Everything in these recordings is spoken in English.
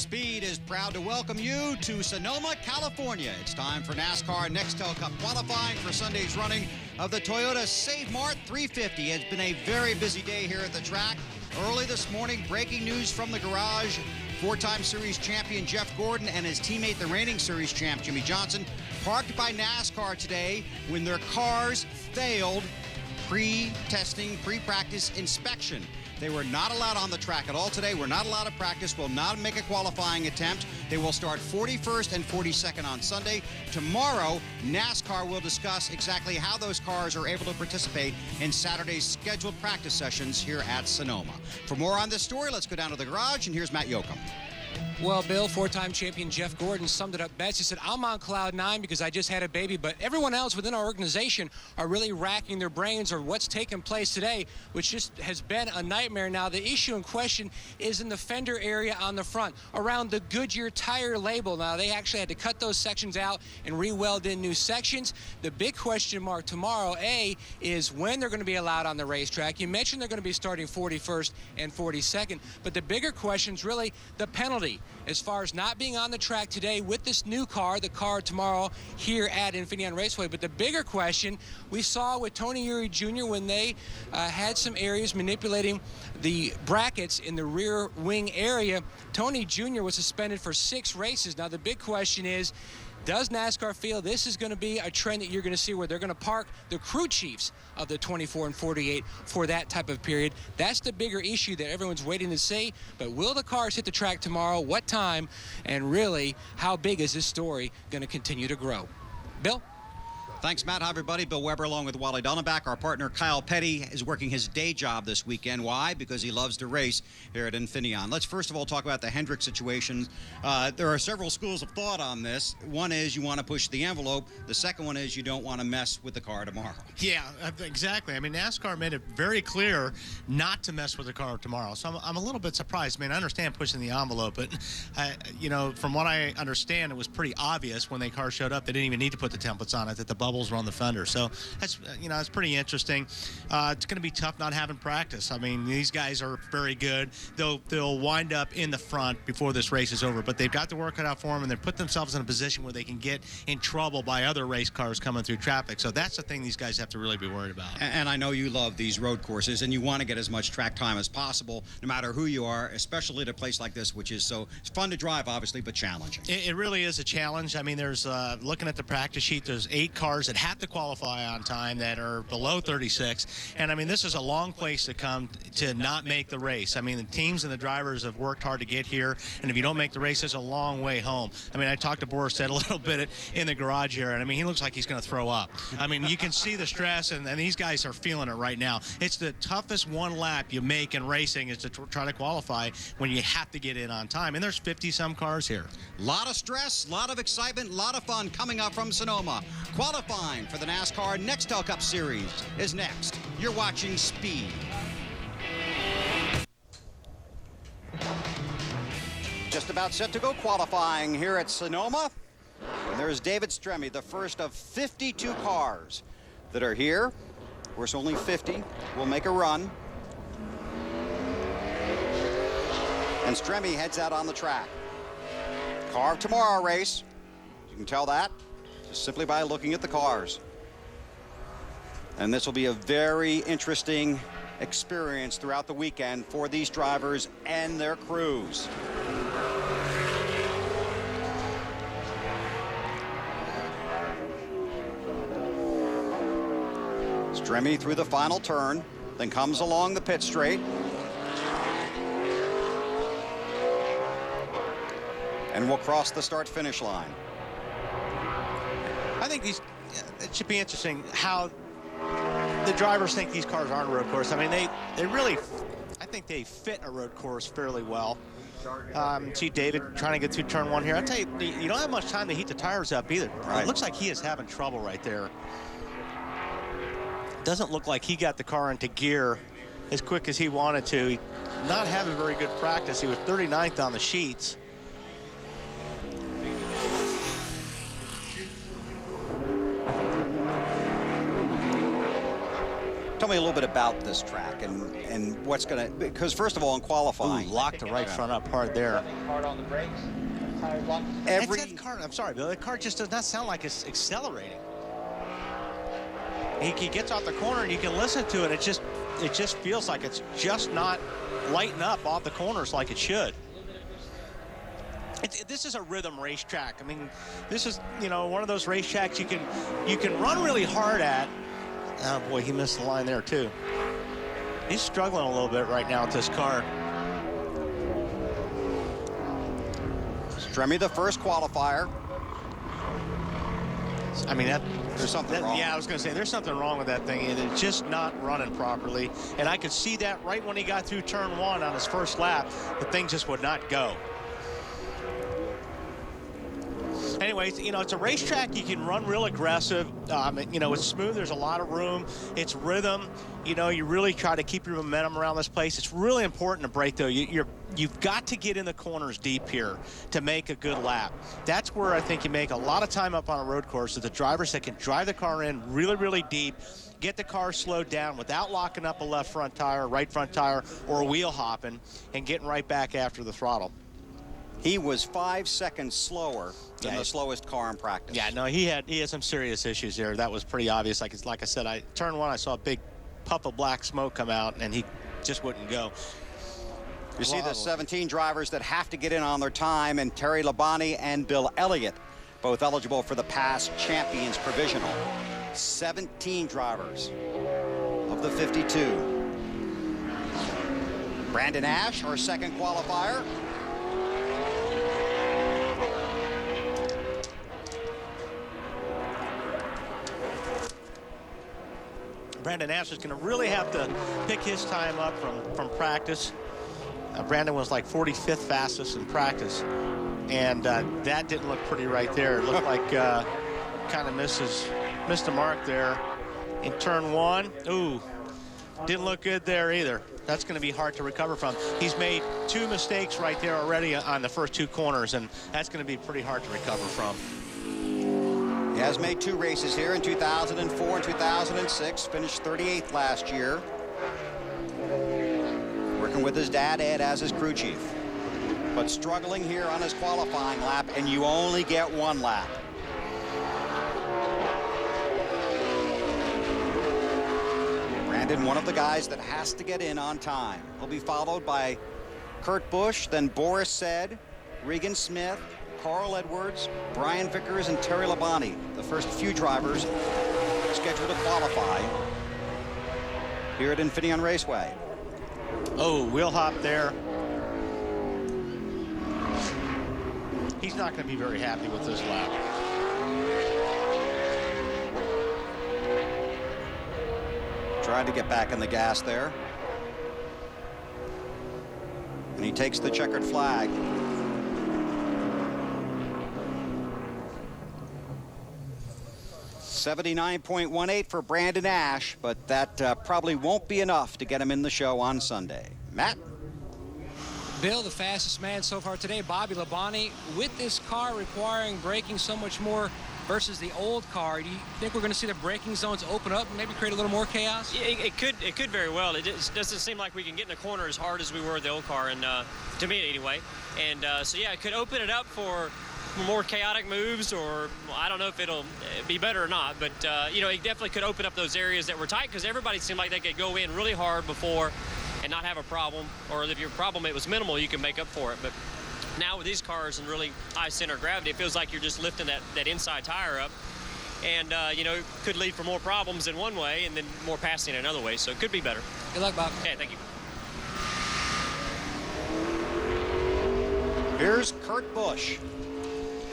Speed is proud to welcome you to Sonoma, California. It's time for NASCAR Nextel Cup qualifying for Sunday's running of the Toyota Mart 350. It's been a very busy day here at the track. Early this morning, breaking news from the garage. Four-time Series champion Jeff Gordon and his teammate, the reigning Series champ Jimmy Johnson, parked by NASCAR today when their cars failed pre-testing, pre-practice inspection. They were not allowed on the track at all today. Were not allowed to practice, will not make a qualifying attempt. They will start 41st and 42nd on Sunday. Tomorrow, NASCAR will discuss exactly how those cars are able to participate in Saturday's scheduled practice sessions here at Sonoma. For more on this story, let's go down to the garage, and here's Matt Yoakum. Well, Bill, four-time champion Jeff Gordon summed it up best. He said, I'm on cloud nine because I just had a baby, but everyone else within our organization are really racking their brains over what's taken place today, which just has been a nightmare. Now, the issue in question is in the fender area on the front, around the Goodyear tire label. Now, they actually had to cut those sections out and re-weld in new sections. The big question mark tomorrow, A, is when they're going to be allowed on the racetrack. You mentioned they're going to be starting 41st and 42nd, but the bigger question is really the penalty as far as not being on the track today with this new car, the car tomorrow here at Infineon Raceway. But the bigger question we saw with Tony Eury Jr. when they had some areas manipulating the brackets in the rear wing area, Tony Jr. was suspended for 6 races. Now the big question is, does NASCAR feel this is going to be a trend that you're going to see where they're going to park the crew chiefs of the 24 and 48 for that type of period? That's the bigger issue that everyone's waiting to see. But will the cars hit the track tomorrow? What time? And really, how big is this story going to continue to grow? Bill? Thanks, Matt. Hi, everybody. Bill Weber along with Wally Dunneback. Our partner, Kyle Petty, is working his day job this weekend. Why? Because he loves to race here at Infineon. Let's first of all talk about the Hendrick situation. There are several schools of thought on this. One is you want to push the envelope. The second one is you don't want to mess with the car tomorrow. Yeah, exactly. I mean, NASCAR made it very clear not to mess with the car tomorrow. So I'm a little bit surprised. I mean, I understand pushing the envelope, but, from what I understand, it was pretty obvious when the car showed up. They didn't even need to put the templates on it, that the bubbles were on the fender. So that's, it's pretty interesting. It's going to be tough not having practice. I mean, these guys are very good. They'll wind up in the front before this race is over, but they've got the work cut out for them, and they put themselves in a position where they can get in trouble by other race cars coming through traffic. So that's the thing these guys have to really be worried about. And I know you love these road courses, and you want to get as much track time as possible, no matter who you are, especially at a place like this, which is it's fun to drive, obviously, but challenging. It really is a challenge. I mean, there's looking at the practice sheet, there's 8 cars that have to qualify on time that are below 36. And I mean, this is a long place to come to not make the race. I mean, the teams and the drivers have worked hard to get here, and if you don't make the race, it's a long way home. I mean, I talked to Boris Said a little bit in the garage here, and I mean, he looks like he's going to throw up. I mean, you can see the stress, and these guys are feeling it right now. It's the toughest one lap you make in racing is to try to qualify when you have to get in on time, and there's 50-some cars here. A lot of stress, a lot of excitement, a lot of fun coming up from Sonoma. Qualifying for the NASCAR Nextel Cup Series is next. You're watching Speed. Just about set to go qualifying here at Sonoma. And there's David Stremme, the first of 52 cars that are here. Of course, only 50 will make a run. And Stremme heads out on the track. Car of tomorrow race. You can tell that just simply by looking at the cars. And this will be a very interesting experience throughout the weekend for these drivers and their crews. Stremme through the final turn, then comes along the pit straight. And will cross the start-finish line. I think it should be interesting how the drivers think these cars aren't a road course. I mean, they really, I think they fit a road course fairly well. See David trying to get through turn 1 here. I'll tell you, you don't have much time to heat the tires up either. Right. It looks like he is having trouble right there. Doesn't look like he got the car into gear as quick as he wanted to. He not having very good practice. He was 39th on the sheets. Tell me a little bit about this track and what's going to, because first of all, in qualifying. Ooh, locked the right front up hard there. Hard on the brakes. Tires locked. That car, I'm sorry, Bill, that car just does not sound like it's accelerating. He gets off the corner and you can listen to it. It just feels like it's just not lighting up off the corners like it should. This is a rhythm racetrack. I mean, this is, you know, one of those racetracks you can run really hard at. Oh boy, he missed the line there too. He's struggling a little bit right now with this car. Stremme, the first qualifier. I mean, there's something wrong. Yeah, I was going to say, there's something wrong with that thing. It's just not running properly. And I could see that right when he got through turn 1 on his first lap. The thing just would not go. Anyways, you know, it's a racetrack. You can run real aggressive. You know, it's smooth. There's a lot of room. It's rhythm. You know, you really try to keep your momentum around this place. It's really important to break, though. You've got to get in the corners deep here to make a good lap. That's where I think you make a lot of time up on a road course, is the drivers that can drive the car in really, really deep, get the car slowed down without locking up a left front tire, right front tire, or wheel hopping, and getting right back after the throttle. He was 5 seconds slower than the slowest car in practice. Yeah, no, he had some serious issues there. That was pretty obvious. Like I said, turn 1, I saw a big puff of black smoke come out, and he just wouldn't go. You see the 17 drivers that have to get in on their time, and Terry Labonte and Bill Elliott, both eligible for the past champions provisional. 17 drivers of the 52. Brandon Ash, our second qualifier. Brandon Ash is going to really have to pick his time up from practice. Brandon was like 45th fastest in practice, and that didn't look pretty right there. It looked like kind of missed the mark there in turn 1. Ooh, didn't look good there either. That's going to be hard to recover from. He's made 2 mistakes right there already on the first 2 corners, and that's going to be pretty hard to recover from. He has made 2 races here in 2004 and 2006, finished 38th last year. Working with his dad, Ed, as his crew chief. But struggling here on his qualifying lap, and you only get 1 lap. Brandon, one of the guys that has to get in on time. He'll be followed by Kurt Busch, then Boris Said, Regan Smith, Carl Edwards, Brian Vickers, and Terry Labonte, the first few drivers scheduled to qualify here at Infineon Raceway. Oh, wheel hop there. He's not going to be very happy with this lap. Tried to get back in the gas there. And he takes the checkered flag. $79.18 for Brandon Ash, but that probably won't be enough to get him in the show on Sunday. Matt? Bill, the fastest man so far today, Bobby Labonte. With this car requiring braking so much more versus the old car, do you think we're going to see the braking zones open up and maybe create a little more chaos? Yeah, it could very well. It doesn't seem like we can get in the corner as hard as we were with the old car, and to me anyway. And so yeah, it could open it up for more chaotic moves, or I don't know if it'll be better or not, but you know, it definitely could open up those areas that were tight, because everybody seemed like they could go in really hard before and not have a problem, or if your problem it was minimal, you can make up for it. But now with these cars and really high center of gravity, it feels like you're just lifting that inside tire up, and you know, could lead for more problems in one way and then more passing in another way. So it could be better. Good luck, Bob. Okay, thank you. Here's Kurt Busch.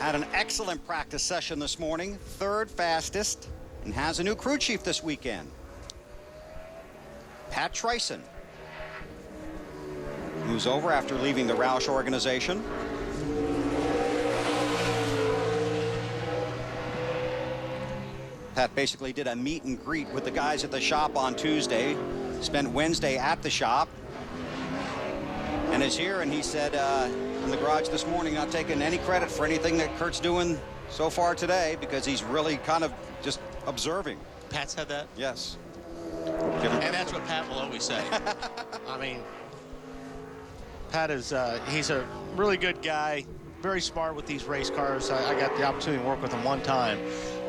Had an excellent practice session this morning, 3rd fastest, and has a new crew chief this weekend. Pat Trison, who's over after leaving the Roush organization. Pat basically did a meet and greet with the guys at the shop on Tuesday, spent Wednesday at the shop, and is here, and he said in the garage this morning, not taking any credit for anything that Kurt's doing so far today, because he's really kind of just observing. Pat said that? Yes. And that's what Pat will always say. I mean, Pat is, he's a really good guy, very smart with these race cars. I got the opportunity to work with him one time,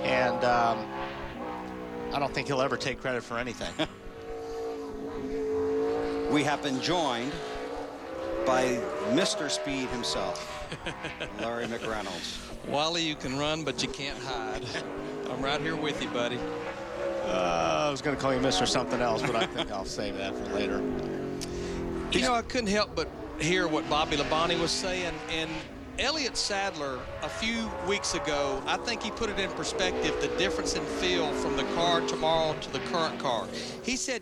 and I don't think he'll ever take credit for anything. We have been joined by Mr. Speed himself, Larry McReynolds. Wally, you can run, but you can't hide. I'm right here with you, buddy. I was going to call you Mr. something else, but I think I'll save that for later. You know, I couldn't help but hear what Bobby Labonte was saying, and Elliott Sadler, a few weeks ago, I think he put it in perspective, the difference in feel from the car tomorrow to the current car. He said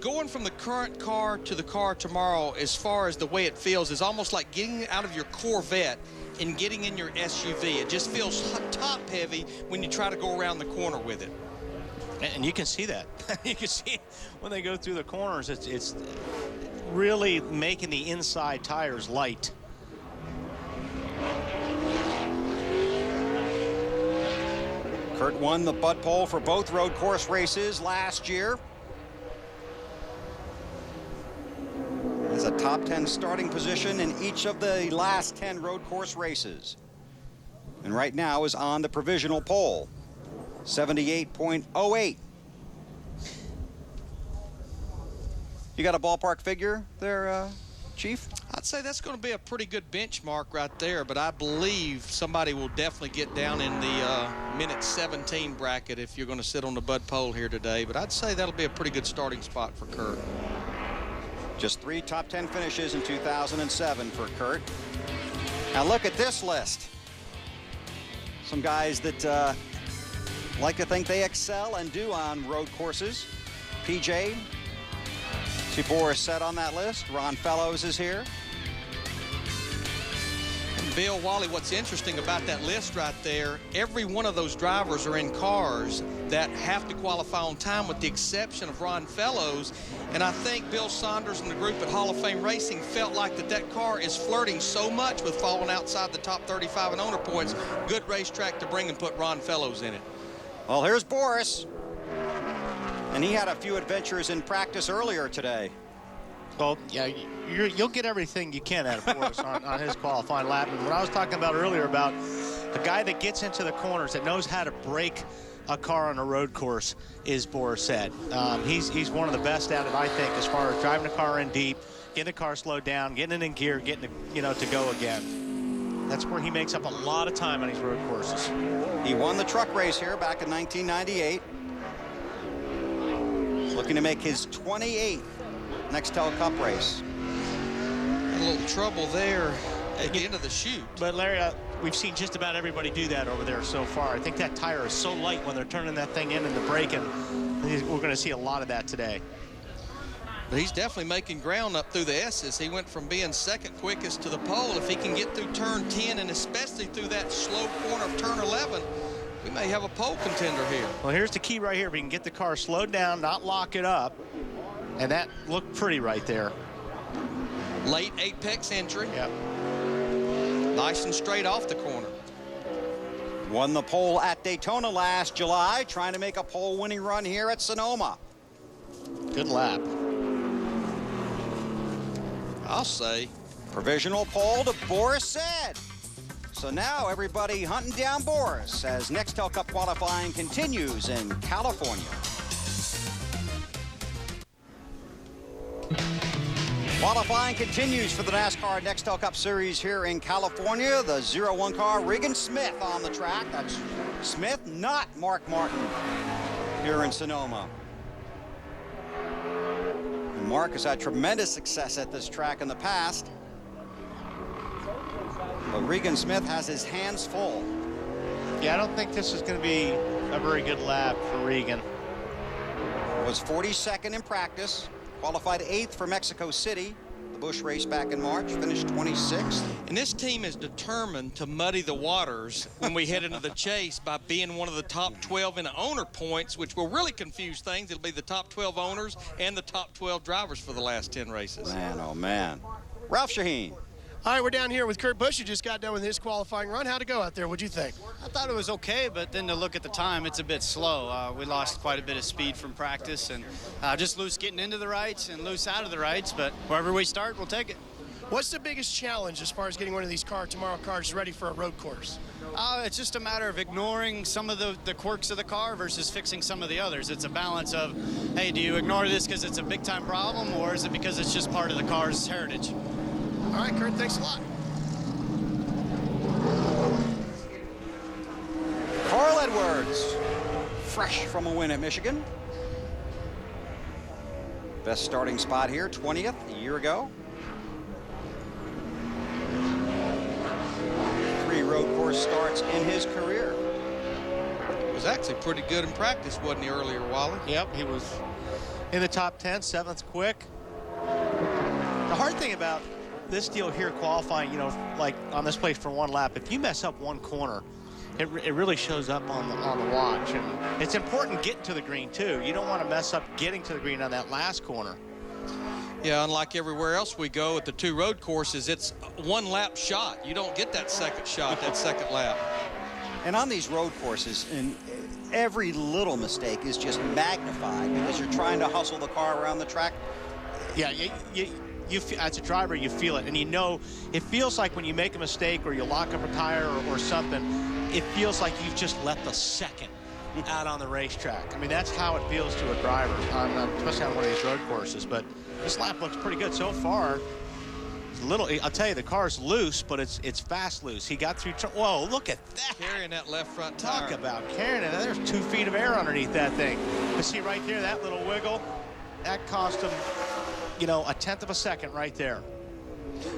going from the current car to the car tomorrow, as far as the way it feels, is almost like getting out of your Corvette and getting in your SUV. It just feels top heavy when you try to go around the corner with it. And you can see that. You can see when they go through the corners, it's really making the inside tires light. Kurt won the Bud Pole for both road course races last year. Has a top 10 starting position in each of the last 10 road course races. And right now is on the provisional pole. 78.08. You got a ballpark figure there, Chief? I'd say that's going to be a pretty good benchmark right there, but I believe somebody will definitely get down in the minute 17 bracket if you're going to sit on the Bud Pole here today. But I'd say that'll be a pretty good starting spot for Kurt. Just 3 top 10 finishes in 2007 for Kurt. Now look at this list. Some guys that like to think they excel and do on road courses. PJ, see Boris Said on that list. Ron Fellows is here. Bill, Wally, what's interesting about that list right there, every one of those drivers are in cars that have to qualify on time with the exception of Ron Fellows. And I think Bill Saunders and the group at Hall of Fame Racing felt like that car is flirting so much with falling outside the top 35 in owner points. Good racetrack to bring and put Ron Fellows in it. Well, here's Boris. And he had a few adventures in practice earlier today. Well, yeah, you'll get everything you can out of Boris on his qualifying lap. And what I was talking about earlier about a guy that gets into the corners, that knows how to break a car on a road course, is Boris Said. He's one of the best at it, I think, as far as driving the car in deep, getting the car slowed down, getting it in gear, getting it, to go again. That's where he makes up a lot of time on these road courses. He won the truck race here back in 1998. Looking to make his 28th Nextel Cup race. A little trouble there at the end of the chute. But Larry, we've seen just about everybody do that over there so far. I think that tire is so light when they're turning that thing in and the braking. We're going to see a lot of that today. But he's definitely making ground up through the S's. He went from being second quickest to the pole. If he can get through turn 10 and especially through that slow corner of turn 11, we may have a pole contender here. Well, here's the key right here. If we can get the car slowed down, not lock it up. And that looked pretty right there. Late apex entry. Yep. Nice and straight off the corner. Won the pole at Daytona last July, trying to make a pole winning run here at Sonoma. Good lap. I'll say. Provisional pole to Boris Said. So now everybody hunting down Boris as Nextel Cup qualifying continues in California. Qualifying continues for the NASCAR Nextel Cup Series here in California. The 01 car, Regan Smith on the track. That's Smith, not Mark Martin, here in Sonoma. And Mark has had tremendous success at this track in the past. But Regan Smith has his hands full. Yeah, I don't think this is going to be a very good lap for Regan. Was 42nd in practice. Qualified 8th for Mexico City, the Busch race back in March, finished 26th. And this team is determined to muddy the waters when we head into the chase by being one of the top 12 in owner points, which will really confuse things. It'll be the top 12 owners and the top 12 drivers for the last 10 races. Man, oh man. Ralph Shaheen. All right, we're down here with Kurt Busch, who just got done with his qualifying run. How'd it go out there? What'd you think? I thought it was okay, but then to look at the time, it's a bit slow. We lost quite a bit of speed from practice, and just loose getting into the rights and loose out of the rights, but wherever we start, we'll take it. What's the biggest challenge as far as getting one of these tomorrow cars ready for a road course? It's just a matter of ignoring some of the quirks of the car versus fixing some of the others. It's a balance of, hey, do you ignore this because it's a big-time problem, or is it because it's just part of the car's heritage? All right, Kurt, thanks a lot. Carl Edwards, fresh from a win at Michigan. Best starting spot here, 20th a year ago. 3 road course starts in his career. Was actually pretty good in practice, wasn't he, earlier, Wally? Yep, he was in the top 10, 7th quick. The hard thing about this deal here, qualifying, you know, like on this place for one lap, if you mess up one corner, it really shows up on the watch. And it's important getting to the green, too. You don't want to mess up getting to the green on that last corner. Yeah, unlike everywhere else we go at the 2 road courses, it's one lap shot. You don't get that second shot, that second lap. And on these road courses, every little mistake is just magnified because you're trying to hustle the car around the track. Yeah, you feel, as a driver, you feel it, and you know, it feels like when you make a mistake or you lock up a tire or something, it feels like you've just left a second out on the racetrack. I mean, that's how it feels to a driver, especially on one of these road courses. But this lap looks pretty good so far. It's a little, I'll tell you, the car's loose, but it's fast loose. He got through. Whoa, look at that! Carrying that left front tire. Talk about carrying it. There's 2 feet of air underneath that thing. You see right there, that little wiggle, that cost him, you know, 1/10 of a second right there.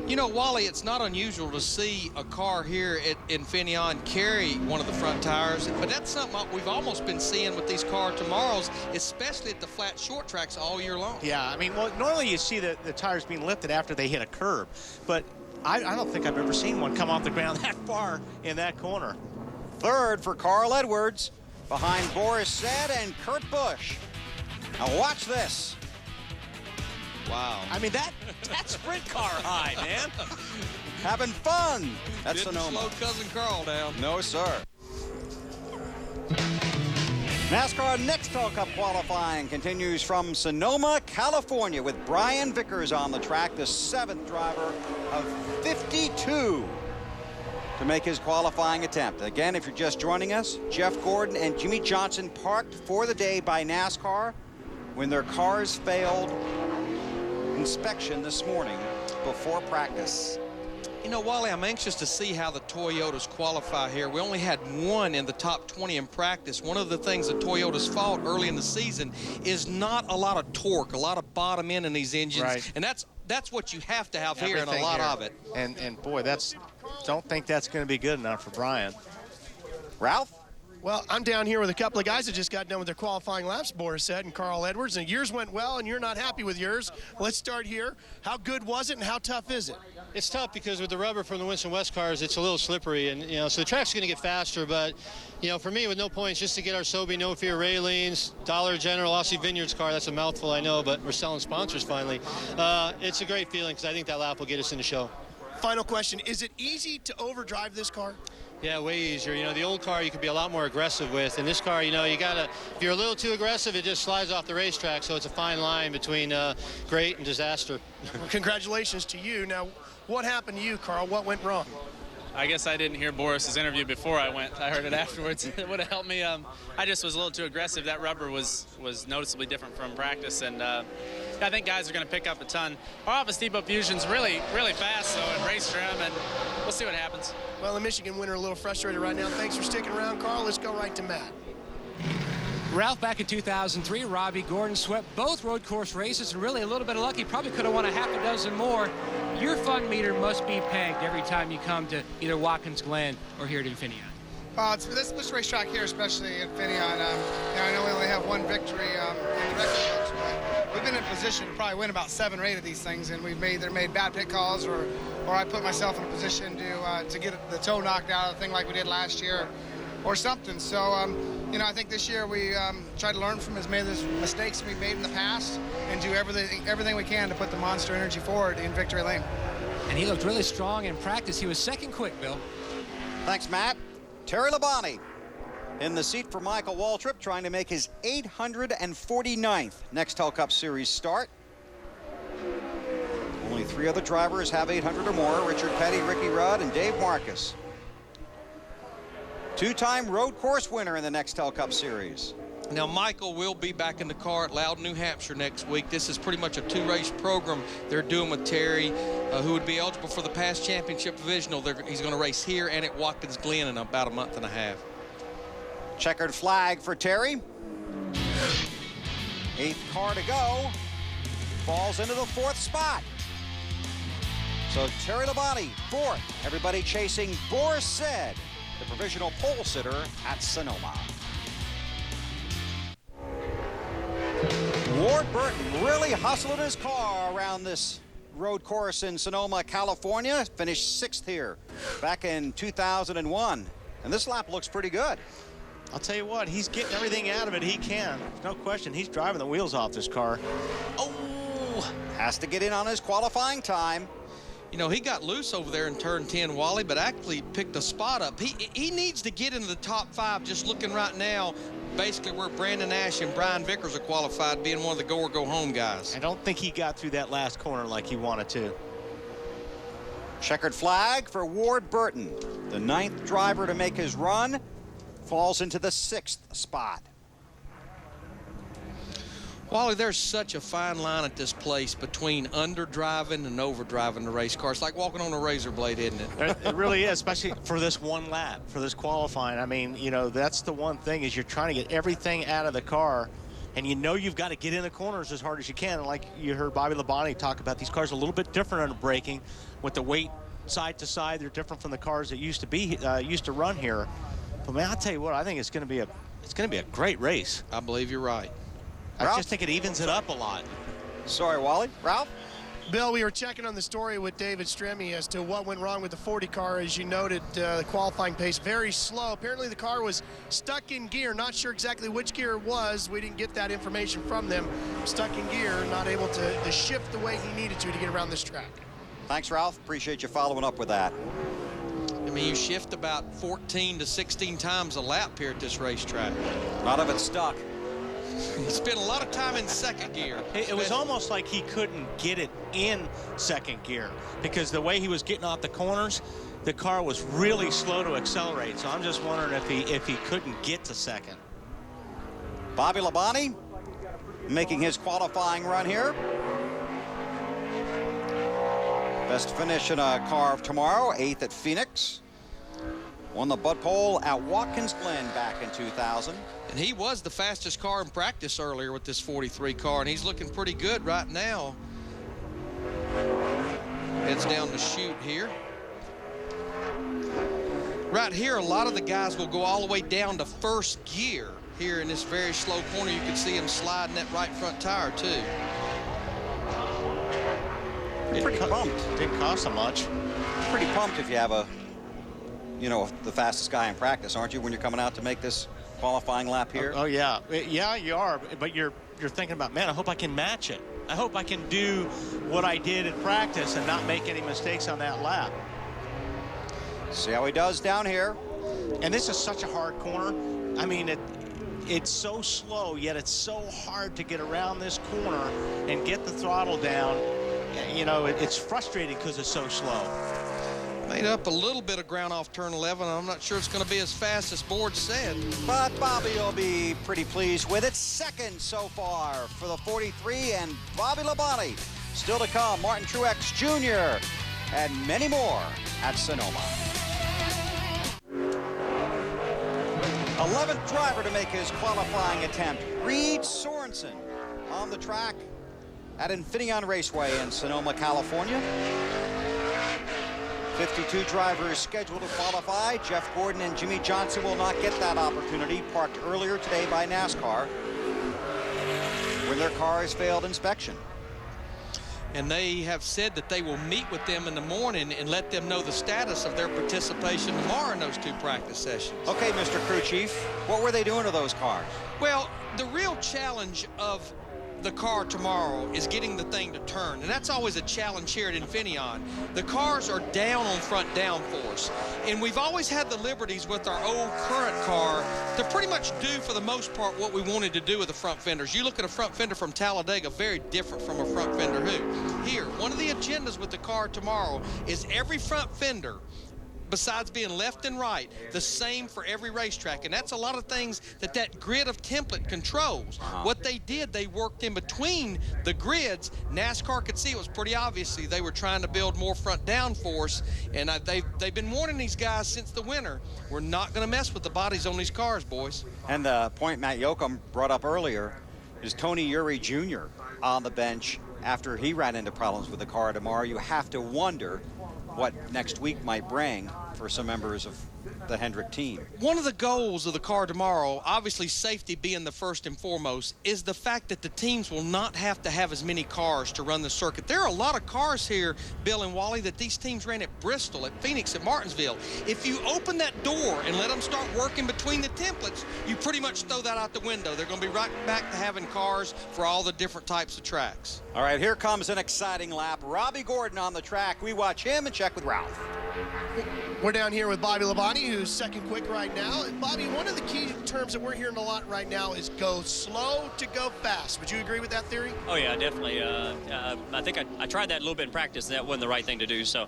You know, Wally, it's not unusual to see a car here at Infineon carry one of the front tires, but that's something we've almost been seeing with these car tomorrows, especially at the flat short tracks all year long. Yeah, I mean, well, normally you see the tires being lifted after they hit a curb, but I don't think I've ever seen one come off the ground that far in that corner. 3rd for Carl Edwards, behind Boris Said and Kurt Busch. Now watch this. Wow. I mean, that's sprint car high, man. Having fun at Didn't Sonoma. slow Cousin Carl down. No, sir. NASCAR Nextel Cup qualifying continues from Sonoma, California, with Brian Vickers on the track, the 7th driver of 52 to make his qualifying attempt. Again, if you're just joining us, Jeff Gordon and Jimmy Johnson parked for the day by NASCAR when their cars failed inspection this morning before practice. You know, Wally, I'm anxious to see how the Toyotas qualify here. We only had 1 in the top 20 in practice. One of the things the Toyotas fought early in the season is not a lot of torque, a lot of bottom end in these engines. Right. And that's what you have to have here, and a lot of it. And boy, don't think that's going to be good enough for Brian. Ralph? Well, I'm down here with a couple of guys that just got done with their qualifying laps, Boris Said and Carl Edwards, and yours went well, and you're not happy with yours. Let's start here. How good was it, and how tough is it? It's tough because with the rubber from the Winston West cars, it's a little slippery, and so the track's going to get faster. But for me, with no points, just to get our Sobe No Fear railings, Dollar General, Aussie Vineyards car. That's a mouthful, I know, but we're selling sponsors finally. It's a great feeling because I think that lap will get us in the show. Final question: is it easy to overdrive this car? Yeah, way easier. The old car you could be a lot more aggressive with. And this car, you gotta, if you're a little too aggressive, it just slides off the racetrack. So it's a fine line between great and disaster. Well, congratulations to you. Now, what happened to you, Carl? What went wrong? I guess I didn't hear Boris's interview before I went. I heard it afterwards. It would have helped me. I just was a little too aggressive. That rubber was noticeably different from practice, and I think guys are going to pick up a ton. Our Office Depot Fusion's really, really fast, though, in race trim, and we'll see what happens. Well, the Michigan winner a little frustrated right now. Thanks for sticking around, Carl. Let's go right to Matt. Ralph, back in 2003, Robbie Gordon swept both road course races, and really a little bit of luck. He probably could have won a half a dozen more. Your fun meter must be pegged every time you come to either Watkins Glen or here at Infineon. This racetrack here, especially Infineon, I know we only have 1 victory in the record books, but we've been in position to probably win about 7 or 8 of these things, and we've either made bad pit calls or I put myself in a position to get the toe knocked out of the thing like we did last year or something. So, I think this year we try to learn from as many of the mistakes we've made in the past and do everything we can to put the Monster Energy forward in victory lane. And he looked really strong in practice. He was second quick, Bill. Thanks, Matt. Terry Labonte in the seat for Michael Waltrip, trying to make his 849th Nextel Cup Series start. Only 3 other drivers have 800 or more: Richard Petty, Ricky Rudd, and Dave Marcus. 2-time road course winner in the Nextel Cup Series. Now, Michael will be back in the car at Loudon, New Hampshire next week. This is pretty much a 2-race program they're doing with Terry, who would be eligible for the past championship divisional. He's going to race here and at Watkins Glen in about a month and a half. Checkered flag for Terry. 8th car to go. Falls into the 4th spot. So Terry Labonte, 4th. Everybody chasing Boris Said, the provisional pole sitter at Sonoma. Ward Burton really hustling his car around this road course in Sonoma, California. Finished 6th here back in 2001. And this lap looks pretty good. I'll tell you what, he's getting everything out of it he can. There's no question, he's driving the wheels off this car. Oh, has to get in on his qualifying time. You know, he got loose over there in turn 10, Wally, but actually picked a spot up. He needs to get into the top 5. Just looking right now, basically where Brandon Ash and Brian Vickers are qualified, being one of the go or go home guys. I don't think he got through that last corner like he wanted to. Checkered flag for Ward Burton. The 9th driver to make his run falls into the 6th spot. Wally, there's such a fine line at this place between underdriving and overdriving the race car. It's like walking on a razor blade, isn't it? It really is, especially for this one lap, for this qualifying. I mean, you know, that's the one thing, is you're trying to get everything out of the car, and you know you've got to get in the corners as hard as you can. And like you heard Bobby Labonte talk about, these cars are a little bit different under braking with the weight side to side. They're different from the cars that used to run here. But man, I'll tell you what, I think it's going to be a great race. I believe you're right. I just think it evens it up a lot. Sorry, Wally. Ralph? Bill, we were checking on the story with David Stremme as to what went wrong with the 40 car. As you noted, the qualifying pace very slow. Apparently the car was stuck in gear. Not sure exactly which gear it was. We didn't get that information from them. Stuck in gear, not able to shift the way he needed to get around this track. Thanks, Ralph. Appreciate you following up with that. I mean, you shift about 14 to 16 times a lap here at this racetrack. A lot of it stuck. He spent a lot of time in second gear. It was almost like he couldn't get it in second gear, because the way he was getting off the corners, the car was really slow to accelerate. So I'm just wondering if he couldn't get to second. Bobby Labonte making his qualifying run here. Best finish in a car of tomorrow, 8th at Phoenix. Won the Bud Pole at Watkins Glen back in 2000. And he was the fastest car in practice earlier with this 43 car, and he's looking pretty good right now. Heads down the chute here. Right here, a lot of the guys will go all the way down to first gear. Here in this very slow corner, you can see him sliding that right front tire, too. Pretty pumped. Didn't cost him much. Pretty pumped if you have the fastest guy in practice, aren't you, when you're coming out to make this qualifying lap here? Oh yeah. Yeah, you are. But you're thinking about, man, I hope I can match it. I hope I can do what I did in practice and not make any mistakes on that lap. See how he does down here. And this is such a hard corner. I mean, it's so slow, yet it's so hard to get around this corner and get the throttle down. You know, it's frustrating because it's so slow. Made up a little bit of ground off turn 11. I'm not sure it's going to be as fast as Board said. But Bobby will be pretty pleased with it. Second so far for the 43 and Bobby Labonte. Still to come, Martin Truex Jr. and many more at Sonoma. 11th driver to make his qualifying attempt, Reed Sorensen, on the track at Infineon Raceway in Sonoma, California. 52 drivers scheduled to qualify. Jeff Gordon and Jimmy Johnson will not get that opportunity, parked earlier today by NASCAR when their cars failed inspection. And they have said that they will meet with them in the morning and let them know the status of their participation tomorrow in those 2 practice sessions. Okay, Mr. Crew Chief, what were they doing to those cars? Well, the real challenge of the car tomorrow is getting the thing to turn, and that's always a challenge here at Infineon. The cars are down on front downforce, and we've always had the liberties with our old current car to pretty much do, for the most part, what we wanted to do with the front fenders. You look at a front fender from Talladega, very different from a front fender here. One of the agendas with the car tomorrow is every front fender, besides being left and right, the same for every racetrack. And that's a lot of things that grid of template controls. What they did, they worked in between the grids. NASCAR could see it was pretty obviously they were trying to build more front downforce, and they've been warning these guys since the winter. We're not going to mess with the bodies on these cars, boys. And the point Matt Yoakum brought up earlier is Tony Uri Jr. on the bench after he ran into problems with the car tomorrow. You have to wonder what next week might bring for some members of the Hendrick team. One of the goals of the car tomorrow, obviously safety being the first and foremost, is the fact that the teams will not have to have as many cars to run the circuit. There are a lot of cars here, Bill and Wally, that these teams ran at Bristol, at Phoenix, at Martinsville. If you open that door and let them start working between the templates, you pretty much throw that out the window. They're going to be right back to having cars for all the different types of tracks. All right, here comes an exciting lap. Robbie Gordon on the track. We watch him and check with Ralph. We're down here with Bobby Labonte, who's second quick right now. And Bobby, one of the key terms that we're hearing a lot right now is go slow to go fast. Would you agree with that theory? Oh, yeah, definitely. I think I tried that a little bit in practice, and that wasn't the right thing to do. So,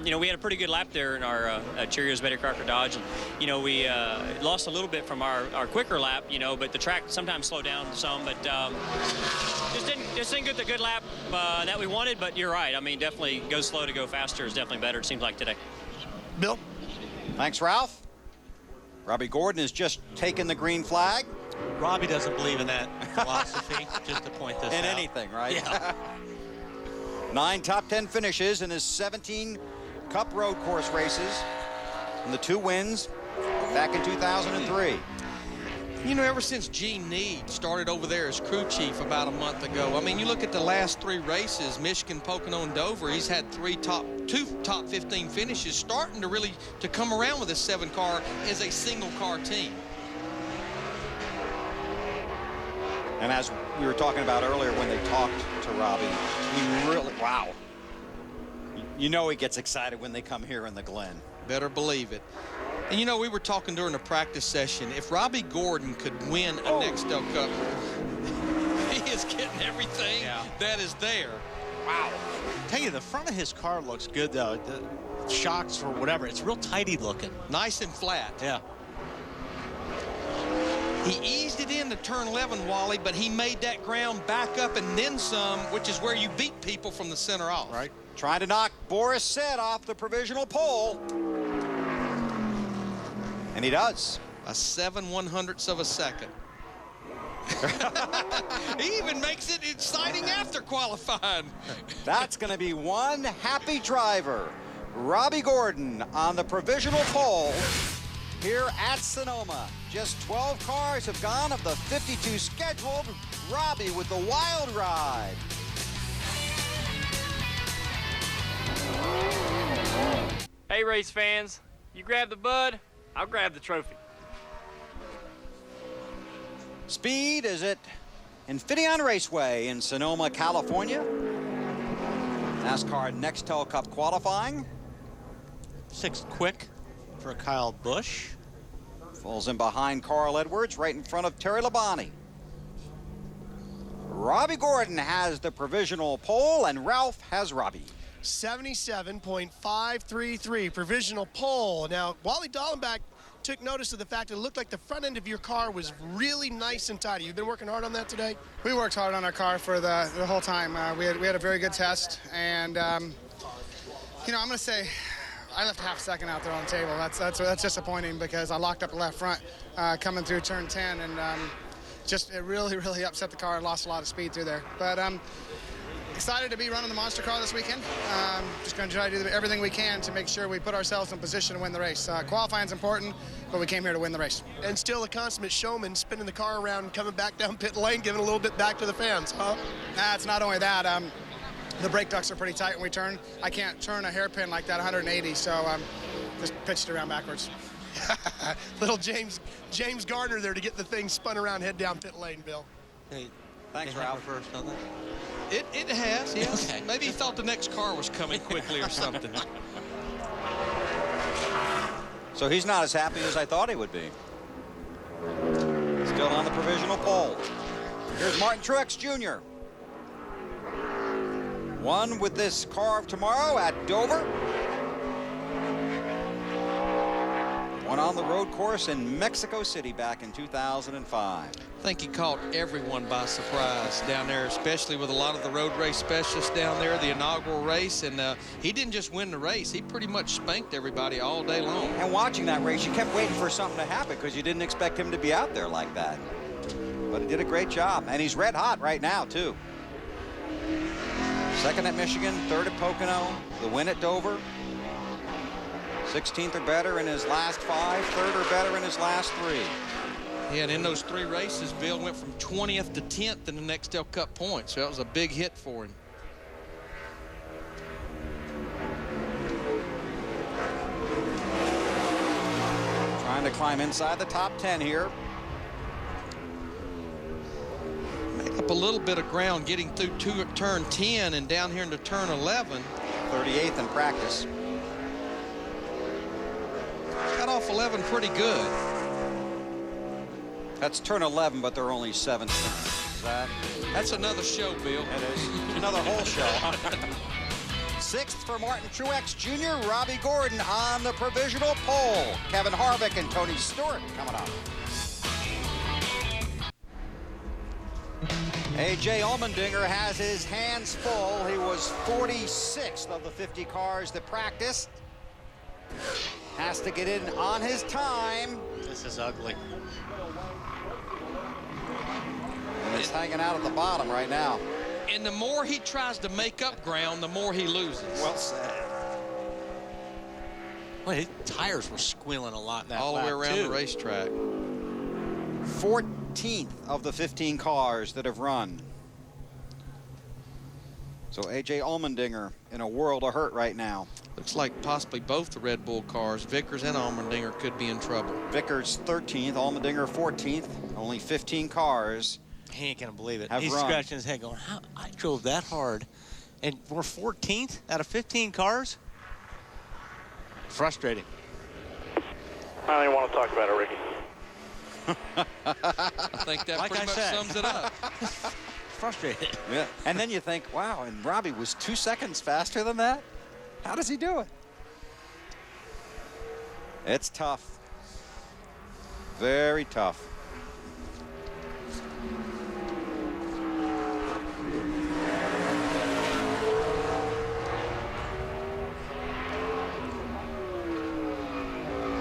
you know, we had a pretty good lap there in our Cheerios Betty Crocker Dodge. And, you know, we lost a little bit from our quicker lap, you know, but the track sometimes slowed down some. But just didn't get the good lap that we wanted. But you're right. I mean, definitely go slow to go faster is definitely better, it seems like today. Bill? Thanks, Ralph. Robbie Gordon has just taken the green flag. Robbie doesn't believe in that philosophy, just to point this out. In anything, right? Yeah. 9 top 10 finishes in his 17 Cup road course races, and the 2 wins back in 2003. You know, ever since Gene Need started over there as crew chief about a month ago, I mean, you look at the last 3 races, Michigan, Pocono, and Dover, he's had 2 top 15 finishes, starting to really come around with this 7 car as a single car team. And as we were talking about earlier when they talked to Robbie, he really, wow. You know he gets excited when they come here in the Glen. Better believe it. And you know, we were talking during the practice session, if Robbie Gordon could win a Nextel Cup, he is getting everything that is there. Wow. Tell you, the front of his car looks good, though. The shocks or whatever, it's real tidy looking. Nice and flat. Yeah. He eased it into turn 11, Wally, but he made that ground back up and then some, which is where you beat people from the center off. Right. Trying to knock Boris Said off the provisional pole. And he does. A 7/100ths of a second. He even makes it exciting after qualifying. That's going to be one happy driver. Robbie Gordon on the provisional pole here at Sonoma. Just 12 cars have gone of the 52 scheduled. Robbie with the wild ride. Hey, race fans, you grab the bud, I'll grab the trophy. Speed is at Infineon Raceway in Sonoma, California. NASCAR Nextel Cup qualifying. 6th quick for Kyle Busch. Falls in behind Carl Edwards, right in front of Terry Labonte. Robbie Gordon has the provisional pole, and Ralph has Robbie. 77.533 provisional pole. Now, Wally Dallenbach took notice of the fact that it looked like the front end of your car was really nice and tidy. You've been working hard on that today? We worked hard on our car for the whole time. We had a very good test, and you know, I'm going to say I left half a second out there on the table. That's disappointing because I locked up the left front coming through turn 10, and just it really upset the car and lost a lot of speed through there. But excited to be running the monster car this weekend. Just going to try to do everything we can to make sure we put ourselves in position to win the race. Qualifying's important, but we came here to win the race. And still a consummate showman, spinning the car around and coming back down pit lane, giving a little bit back to the fans, huh? Nah, it's not only that. The brake ducts are pretty tight when we turn. I can't turn a hairpin like that 180, so just pitched it around backwards. Little James Garner there to get the thing spun around, head down pit lane, Bill. Hey, Thanks, They Ralph. First, don't they? It has, yes. Okay. Maybe he thought the next car was coming quickly or something. So he's not as happy as I thought he would be. Still on the provisional pole. Here's Martin Truex Jr. Won with this car tomorrow at Dover. Won on the road course in Mexico City back in 2005. I think he caught everyone by surprise down there, especially with a lot of the road race specialists down there, the inaugural race. And he didn't just win the race. He pretty much spanked everybody all day long. And watching that race, you kept waiting for something to happen because you didn't expect him to be out there like that. But he did a great job. And he's red hot right now, too. Second at Michigan, third at Pocono, the win at Dover. 16th or better in his last 5, third or better in his last 3. Yeah, and in those 3 races, Bill went from 20th to 10th in the Nextel Cup points. So that was a big hit for him. Trying to climb inside the top 10 here. Make up a little bit of ground getting through turn 10 and down here into turn 11. 38th in practice. Got off 11 pretty good. That's turn 11, but they're only 7 turns. That's another show, Bill. It is another whole show. 6th for Martin Truex Jr., Robbie Gordon on the provisional pole. Kevin Harvick and Tony Stewart coming up. A.J. Allmendinger has his hands full. He was 46th of the 50 cars that practiced. Has to get in on his time. This is ugly. And it's hanging out at the bottom right now. And the more he tries to make up ground, the more he loses. Well said. Well, his tires were squealing a lot in that all the way lap, around too. the racetrack. 14th of the 15 cars that have run. So A.J. Allmendinger in a world of hurt right now. Looks like possibly both the Red Bull cars, Vickers and Allmendinger, could be in trouble. Vickers 13th, Allmendinger 14th. Only 15 cars. He ain't gonna believe it. Have He's run. scratching his head going, how I drove that hard and we're 14th out of 15 cars? Frustrating. I don't even want to talk about it, Ricky. I think that Like pretty I much said. sums it up. Frustrated. Yeah. And then you think, wow, and Robbie was 2 seconds faster than that? How does he do it? It's tough. Very tough.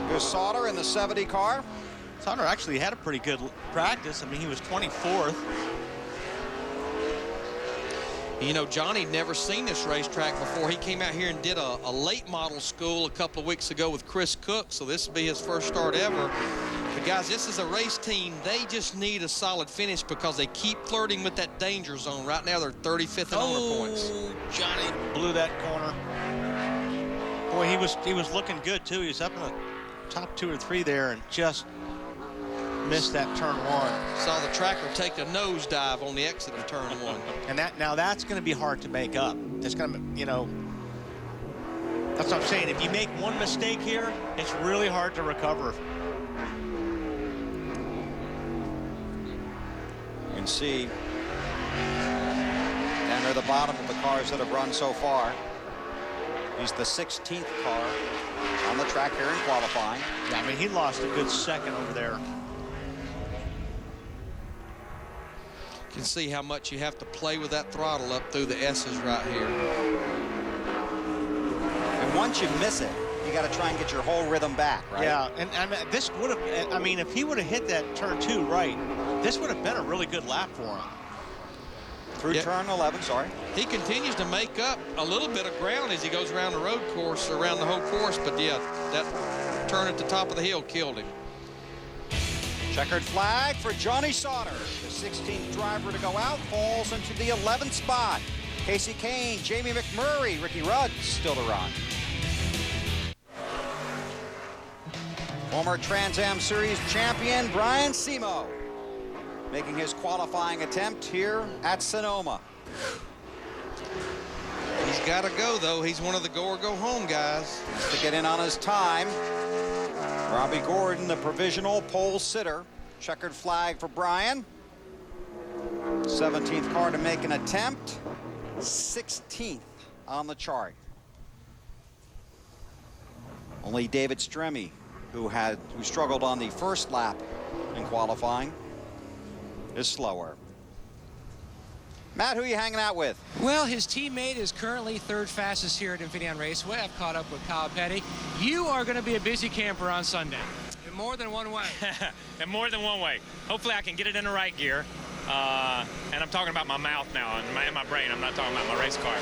Here's Sauter in the 70 car. Sauter actually had a pretty good practice. I mean, he was 24th. You know, Johnny never seen this racetrack before. He came out here and did a late model school a couple of weeks ago with Chris Cook, so this will be his first start ever. But guys, this is a race team. They just need a solid finish because they keep flirting with that danger zone. Right now, they're 35th in owner points. Johnny blew that corner. Boy, he was looking good too. He was up in the top 2 or 3 there and just missed that turn 1. Saw the tracker take a nosedive on the exit of turn 1. And that's going to be hard to make up. It's going to, you know, that's what I'm saying. If you make one mistake here, it's really hard to recover. You can see down near the bottom of the cars that have run so far. He's the 16th car on the track here in qualifying. Yeah, I mean, he lost a good second over there. You can see how much you have to play with that throttle up through the S's right here. And once you miss it, you got to try and get your whole rhythm back, right? Yeah, and this would have, I mean, if he would have hit that turn 2 right, this would have been a really good lap for him. Through turn 11, sorry. He continues to make up a little bit of ground as he goes around the road course, around the whole course, but yeah, that turn at the top of the hill killed him. Checkered flag for Johnny Sauter. The 16th driver to go out falls into the 11th spot. Casey Kane, Jamie McMurray, Ricky Rudd still to run. Former Trans Am Series champion Brian Simo making his qualifying attempt here at Sonoma. He's got to go, though. He's one of the go-or-go-home guys. Has to get in on his time. Robbie Gordon, the provisional pole sitter. Checkered flag for Brian. 17th car to make an attempt. 16th on the chart. Only David Stremme, who struggled on the first lap in qualifying, is slower. Matt, who are you hanging out with? Well, his teammate is currently third fastest here at Infineon Raceway. I've caught up with Kyle Petty. You are going to be a busy camper on Sunday. In more than one way. In more than one way. Hopefully I can get it in the right gear. And I'm talking about my mouth now and my brain. I'm not talking about my race car.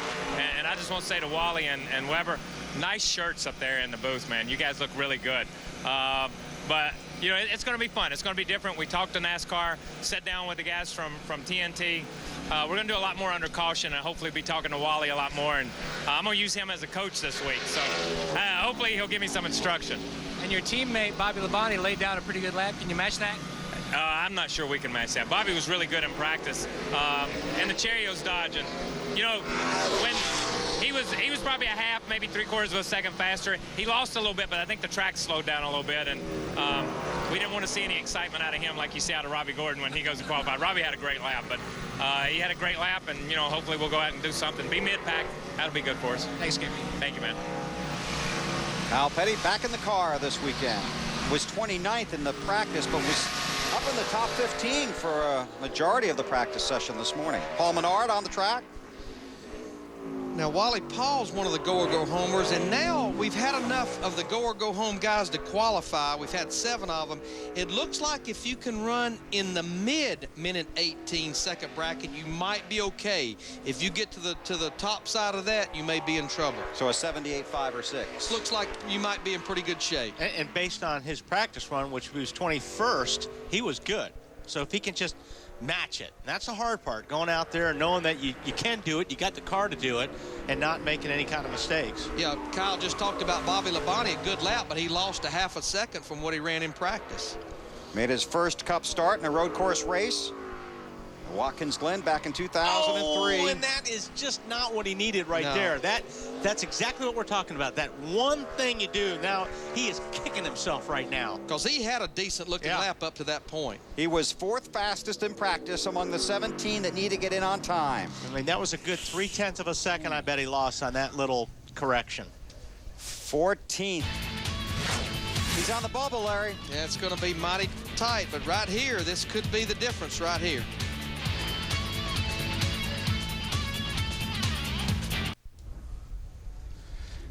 And I just want to say to Wally and Weber, nice shirts up there in the booth, man. You guys look really good. But, you know, it's going to be fun. It's going to be different. We talked to NASCAR, sat down with the guys from TNT. We're going to do a lot more under caution and hopefully be talking to Wally a lot more. And I'm going to use him as a coach this week. So hopefully he'll give me some instruction. And your teammate, Bobby Labonte, laid down a pretty good lap. Can you match that? I'm not sure we can match that. Bobby was really good in practice. And the Cherio's dodging. You know, when he was probably a half, maybe 3/4 of a second faster. He lost a little bit, but I think the track slowed down a little bit. And we didn't want to see any excitement out of him like you see out of Robbie Gordon when he goes to qualify. Robbie had a great lap, but he had a great lap. And, you know, hopefully we'll go out and do something. Be mid-pack. That'll be good for us. Thanks, Gary. Thank you, man. Kyle Petty back in the car this weekend. Was 29th in the practice, but was up in the top 15 for a majority of the practice session this morning. Paul Menard on the track. Now, Wally Paul's one of the go-or-go-homers, and now we've had enough of the go-or-go-home guys to qualify. We've had 7 of them. It looks like if you can run in the mid-minute 18 second bracket, you might be okay. If you get to the top side of that, you may be in trouble. So a 78.5 or 6. Looks like you might be in pretty good shape. And based on his practice run, which was 21st, he was good. So if he can just match it. That's the hard part, going out there and knowing that you can do it, you got the car to do it, and not making any kind of mistakes. Yeah, Kyle just talked about Bobby Labonte, a good lap, but he lost a half a second from what he ran in practice. Made his first Cup start in a road course race. Watkins Glen back in 2003. Oh, and that is just not what he needed right there. That's exactly what we're talking about. That one thing you do. Now, he is kicking himself right now. Because he had a decent-looking lap up to that point. He was 4th fastest in practice among the 17 that need to get in on time. I mean, that was a good 0.3 of a second I bet he lost on that little correction. 14th. He's on the bubble, Larry. Yeah, it's going to be mighty tight, but right here, this could be the difference right here.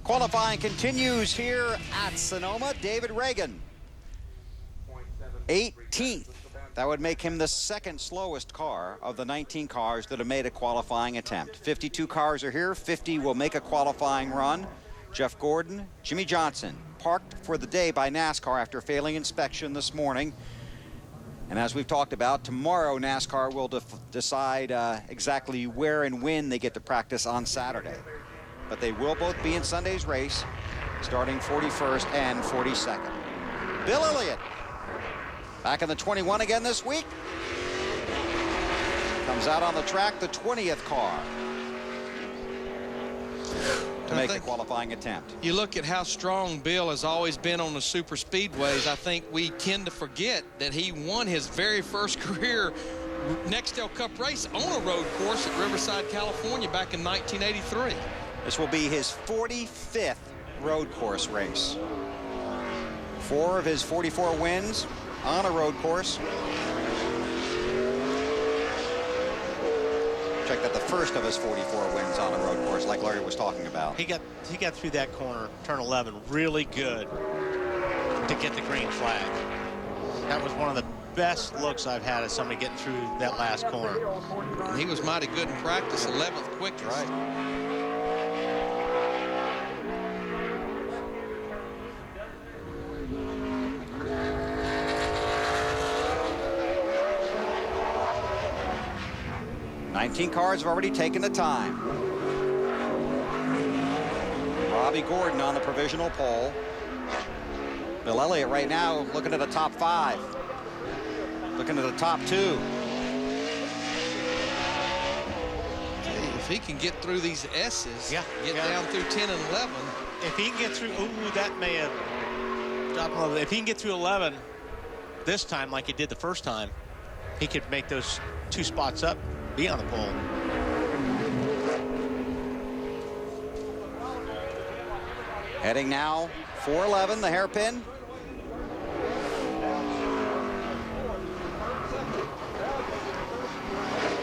Qualifying continues here at Sonoma. David Reagan, 18th. That would make him the 2nd slowest car of the 19 cars that have made a qualifying attempt. 52 cars are here. 50 will make a qualifying run. Jeff Gordon, Jimmy Johnson, parked for the day by NASCAR after failing inspection this morning. And as we've talked about, tomorrow NASCAR will decide exactly where and when they get to practice on Saturday. But they will both be in Sunday's race, starting 41st and 42nd. Bill Elliott, back in the 21 again this week. Comes out on the track, the 20th car to make the qualifying attempt. You look at how strong Bill has always been on the super speedways. I think we tend to forget that he won his very first career Nextel Cup race on a road course at Riverside, California back in 1983. This will be his 45th road course race. 4 of his 44 wins on a road course. Check that, the first of his 44 wins on a road course, like Larry was talking about. He got through that corner, turn 11, really good to get the green flag. That was one of the best looks I've had of somebody getting through that last corner. And he was mighty good in practice, 11th quickest. Right. Nineteen cars have already taken the time. Robbie Gordon on the provisional pole. Bill Elliott right now looking at the top 5. Looking at the top 2. If he can get through these S's, yeah, down through 10 and 11. If he can get through, that may have dropped a little bit. If he can get through 11 this time like he did the first time, he could make those 2 spots up, be on the pole. Heading now, 411, the hairpin.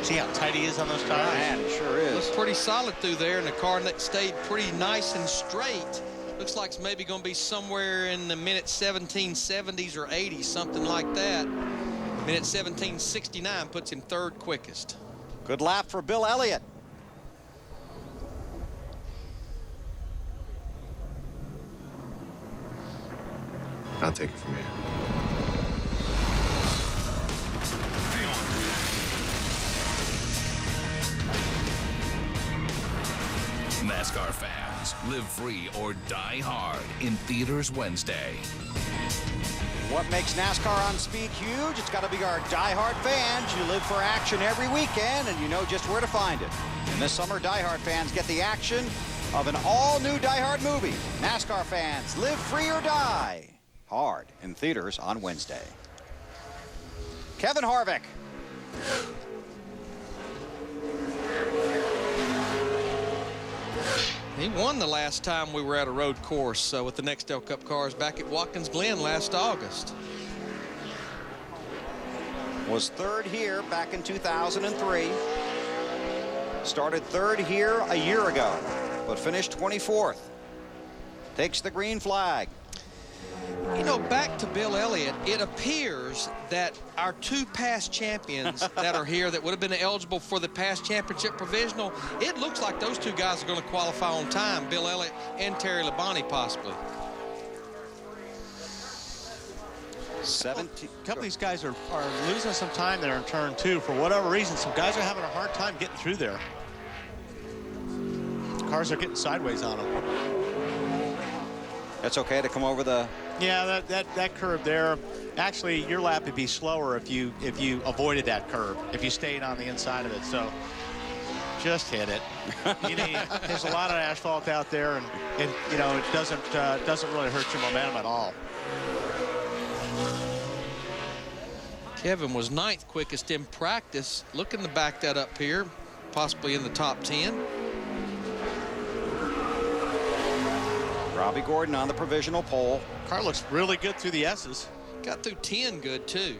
See how tight he is on those tires? Man, it sure is. Looks pretty solid through there, and the car that stayed pretty nice and straight. Looks like it's maybe going to be somewhere in the minute 1770s or 80s, something like that. Minute 1769 puts him 3rd quickest. Good lap for Bill Elliott. I'll take it from here. NASCAR fans, live free or die hard in theaters Wednesday. What makes NASCAR on Speed huge? It's got to be our diehard fans. You live for action every weekend, and you know just where to find it. And this summer, diehard fans get the action of an all-new diehard movie. NASCAR fans, live free or die hard in theaters on Wednesday. Kevin Harvick. He won the last time we were at a road course with the Nextel Cup cars back at Watkins Glen last August. Was 3rd here back in 2003. Started 3rd here a year ago, but finished 24th. Takes the green flag. You know, back to Bill Elliott, it appears that our 2 past champions that are here that would have been eligible for the past championship provisional, it looks like those 2 guys are going to qualify on time, Bill Elliott and Terry Labonte possibly. 17. A couple of these guys are losing some time there in turn 2. For whatever reason, some guys are having a hard time getting through there. Cars are getting sideways on them. That's okay to come over the... Yeah, that curve there. Actually, your lap would be slower if you avoided that curve, if you stayed on the inside of it. So just hit it. There's a lot of asphalt out there, and you know it doesn't really hurt your momentum at all. Kevin was 9th quickest in practice, looking to back that up here, possibly in the top 10. Robbie Gordon on the provisional pole. Car looks really good through the S's. Got through 10 good, too.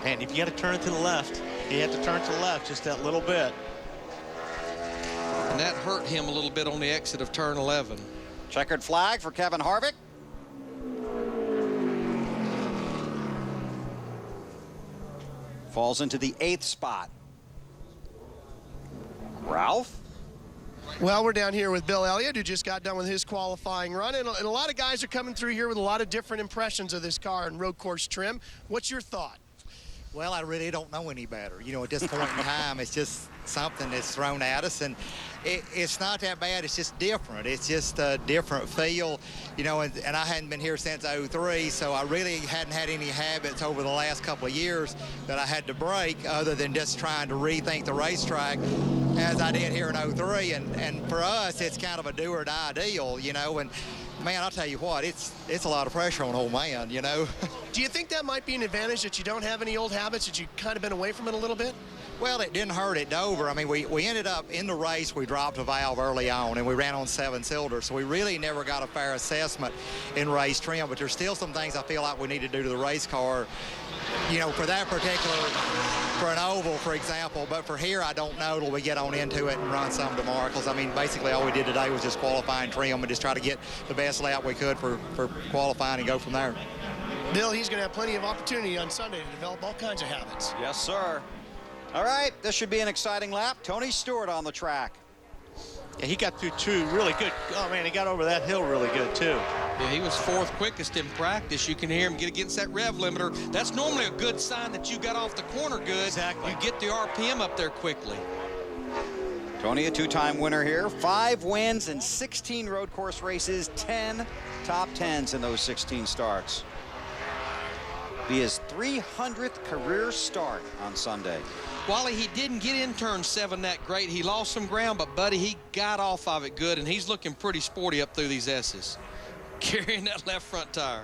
And if you got to turn it to the left, you have to turn it to the left just that little bit. And that hurt him a little bit on the exit of turn 11. Checkered flag for Kevin Harvick. Falls into the 8th spot. Ralph? Well, we're down here with Bill Elliott, who just got done with his qualifying run. And a lot of guys are coming through here with a lot of different impressions of this car and road course trim. What's your thought? Well, I really don't know any better. You know, at this point in time, it's just something that's thrown at us, and it's not that bad. It's just different. It's just a different feel, you know, and I hadn't been here since '03, so I really hadn't had any habits over the last couple of years that I had to break other than just trying to rethink the racetrack as I did here in '03. And for us, it's kind of a do or die deal, you know, and man, I'll tell you what, it's a lot of pressure on old man, you know. Do you think that might be an advantage that you don't have any old habits, that you've kind of been away from it a little bit? Well, it didn't hurt at Dover. I mean, we ended up in the race, we dropped a valve early on, and we ran on 7 cylinders, so we really never got a fair assessment in race trim, but there's still some things I feel like we need to do to the race car, you know, for that particular, for an oval, for example, but for here, I don't know till we get on into it and run some tomorrow, because, I mean, basically all we did today was just qualifying trim and just try to get the best lap we could for qualifying and go from there. Bill, he's going to have plenty of opportunity on Sunday to develop all kinds of habits. Yes, sir. All right, this should be an exciting lap. Tony Stewart on the track. Yeah, he got through 2 really good. Oh, man, he got over that hill really good, too. Yeah, he was 4th quickest in practice. You can hear him get against that rev limiter. That's normally a good sign that you got off the corner good. Exactly. You get the RPM up there quickly. Tony, a 2-time winner here. 5 wins in 16 road course races, 10 top 10s in those 16 starts. Be his 300th career start on Sunday. Wally, he didn't get in turn 7 that great. He lost some ground, but, buddy, he got off of it good, and he's looking pretty sporty up through these S's, carrying that left front tire.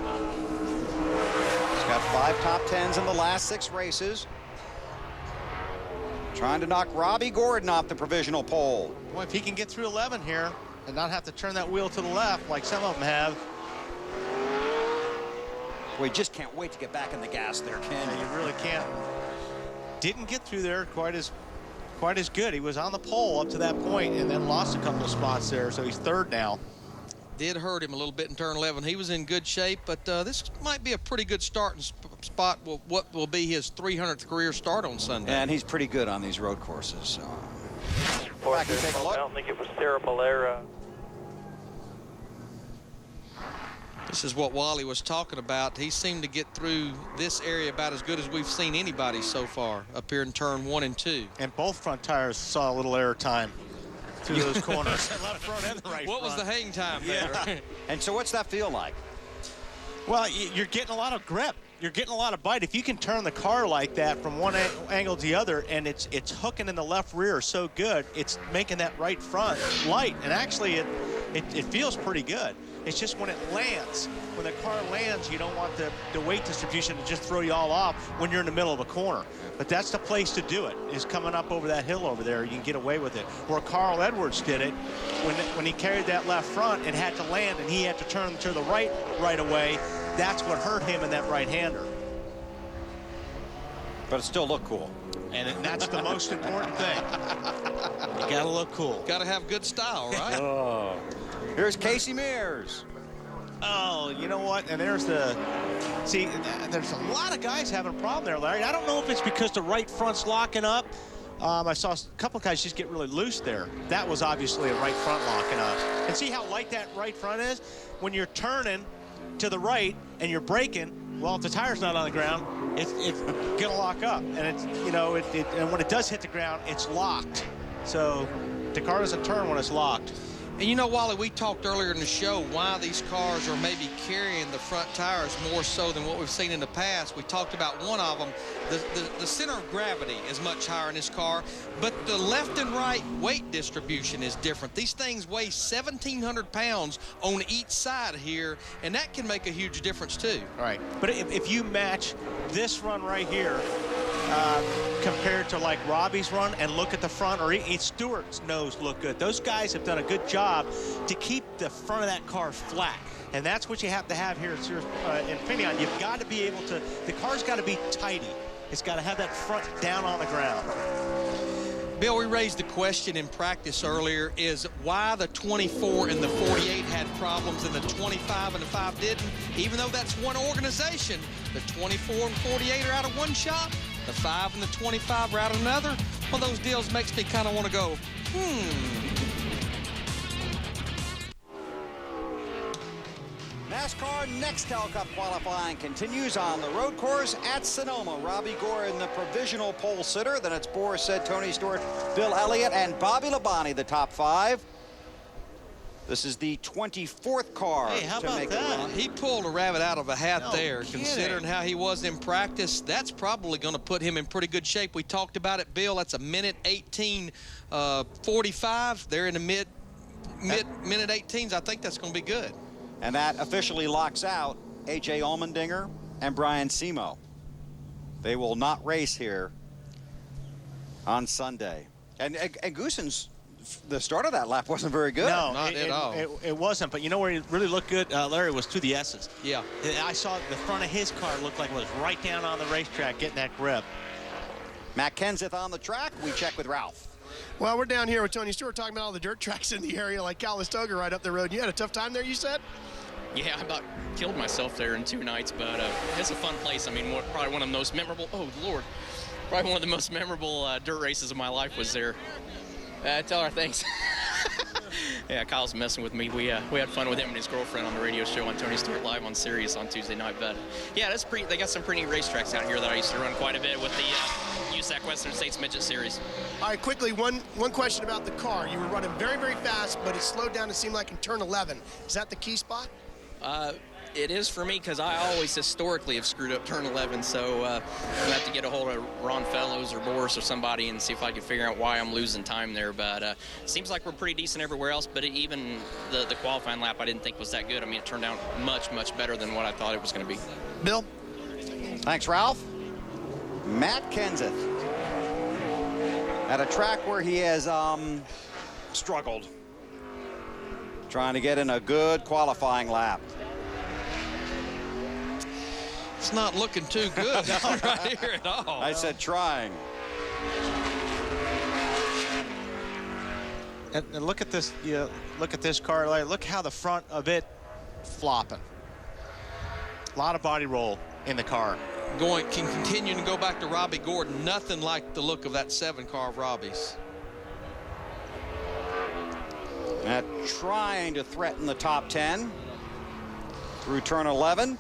He's got 5 top 10s in the last 6 races. Trying to knock Robbie Gordon off the provisional pole. Boy, if he can get through 11 here and not have to turn that wheel to the left like some of them have. We just can't wait to get back in the gas there, Ken. You really can't. Didn't get through there quite as good. He was on the pole up to that point and then lost a couple of spots there, so he's 3rd now. Did hurt him a little bit in turn 11. He was in good shape, but this might be a pretty good starting spot. What will be his 300th career start on Sunday. And he's pretty good on these road courses. So. Back and take a look. I don't think it was Sarah Valera. This is what Wally was talking about. He seemed to get through this area about as good as we've seen anybody so far up here in turn 1 and 2. And both front tires saw a little air time through those corners. Left front and the right what front. Was the hang time there? Yeah. And so what's that feel like? Well, you're getting a lot of grip. You're getting a lot of bite. If you can turn the car like that from one angle to the other, and it's hooking in the left rear so good, it's making that right front light. And actually, it feels pretty good. It's just when it lands, when the car lands, you don't want the weight distribution to just throw you all off when you're in the middle of a corner. But that's the place to do it, is coming up over that hill over there. You can get away with it. Where Carl Edwards did it, when he carried that left front and had to land and he had to turn to the right away, that's what hurt him in that right-hander. But it still looked cool. And that's the most important thing. You gotta look cool. Gotta have good style, right? Oh. Here's Casey Mears. Oh, you know what? And there's see, there's a lot of guys having a problem there, Larry. I don't know if it's because the right front's locking up. I saw a couple of guys just get really loose there. That was obviously a right front locking up. And see how light that right front is? When you're turning to the right and you're braking, well, if the tire's not on the ground, it's gonna lock up. And it's, you know, and when it does hit the ground, it's locked. So the car doesn't turn when it's locked. And you know, Wally, we talked earlier in the show why these cars are maybe carrying the front tires more so than what we've seen in the past. We talked about one of them. The center of gravity is much higher in this car, but the left and right weight distribution is different. These things weigh 1,700 pounds on each side here, and that can make a huge difference too. Right. But if you match this run right here compared to like Robbie's run and look at the front, or Stewart's nose look good. Those guys have done a good job to keep the front of that car flat. And that's what you have to have here at Infineon. You've got to be able to, the car's got to be tidy. It's got to have that front down on the ground. Bill, we raised the question in practice earlier, is why the 24 and the 48 had problems and the 25 and the 5 didn't. Even though that's one organization, the 24 and 48 are out of one shop, the 5 and the 25 are out of another. One of those deals makes me kind of want to go, NASCAR Nextel Cup qualifying continues on the road course at Sonoma. Robbie Gordon, the provisional pole sitter. Then it's Boris Said, Tony Stewart, Bill Elliott, and Bobby Labonte, the top 5. This is the 24th car to make that? a run. He pulled a rabbit out of a hat there. Kidding. Considering how he was in practice, that's probably going to put him in pretty good shape. We talked about it, Bill. That's a minute 18:45. They're in the minute 18s. I think that's going to be good. And that officially locks out A.J. Allmendinger and Brian Simo. They will not race here on Sunday. And Goosen's, the start of that lap wasn't very good. No, not at all. It wasn't. But you know where he really looked good, Larry, was through the S's. Yeah. I saw the front of his car looked like it was right down on the racetrack getting that grip. Matt Kenseth on the track. We check with Ralph. Well, we're down here with Tony Stewart talking about all the dirt tracks in the area like Calistoga right up the road. You had a tough time there, you said? Yeah, I about killed myself there in 2 nights, but it's a fun place. I mean, probably one of the most memorable, probably one of the most memorable dirt races of my life was there. Tell her thanks. Yeah, Kyle's messing with me. We had fun with him and his girlfriend on the radio show on Tony Stewart Live on Sirius on Tuesday night. But yeah, they got some pretty neat racetracks out here that I used to run quite a bit with the USAC Western States Midget Series. All right, quickly, one question about the car. You were running very, very fast, but it slowed down to seem like in turn 11. Is that the key spot? It is for me because I always historically have screwed up turn 11, so I'm gonna have to get a hold of Ron Fellows or Boris or somebody and see if I can figure out why I'm losing time there. But it seems like we're pretty decent everywhere else, but even the qualifying lap I didn't think was that good. I mean, it turned out much, much better than what I thought it was going to be. Bill? Thanks, Ralph. Matt Kenseth at a track where he has struggled, trying to get in a good qualifying lap. It's not looking too good right here at all. I said trying. And look at this. Look at this car. Look how the front of it flopping. A lot of body roll in the car. Can continue to go back to Robbie Gordon. Nothing like the look of that 7 car of Robbie's. Matt trying to threaten the top 10 through turn 11.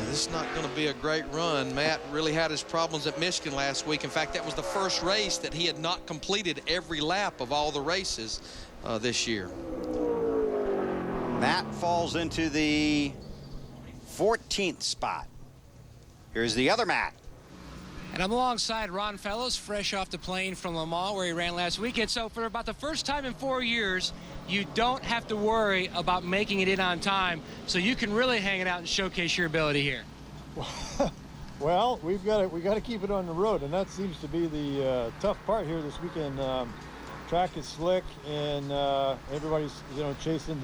This is not going to be a great run. Matt really had his problems at Michigan last week. In fact, that was the first race that he had not completed every lap of all the races this year. Matt falls into the 14th spot. Here's the other Matt. And I'm alongside Ron Fellows, fresh off the plane from Le Mans, where he ran last weekend. So for about the first time in 4 years, you don't have to worry about making it in on time. So you can really hang it out and showcase your ability here. Well, we got to keep it on the road, and that seems to be the tough part here this weekend. Track is slick, and everybody's chasing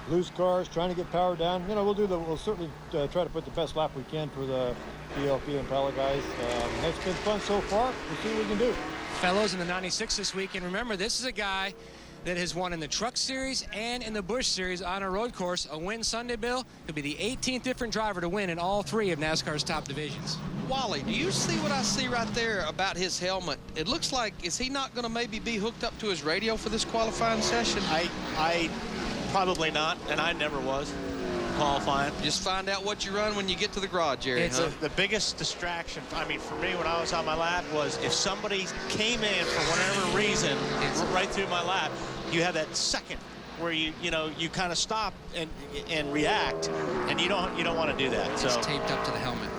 loose cars, trying to get power down. We'll certainly try to put the best lap we can for the PLP and Pella guys. It's been fun so far. We'll see what we can do. Fellows in the 96 this week, and remember, this is a guy that has won in the Truck Series and in the Busch Series on a road course. A win Sunday, Bill. He'll be the 18th different driver to win in all 3 of NASCAR's top divisions. Wally, do you see what I see right there about his helmet? It looks like, is he not going to maybe be hooked up to his radio for this qualifying session? I probably not, and I never was qualifying. Just find out what you run when you get to the garage, Jerry. The biggest distraction, I mean, for me when I was on my lap was if somebody came in for whatever reason right through my lap, you have that second where you kind of stop and react, and you don't want to do that. So it's taped up to the helmet.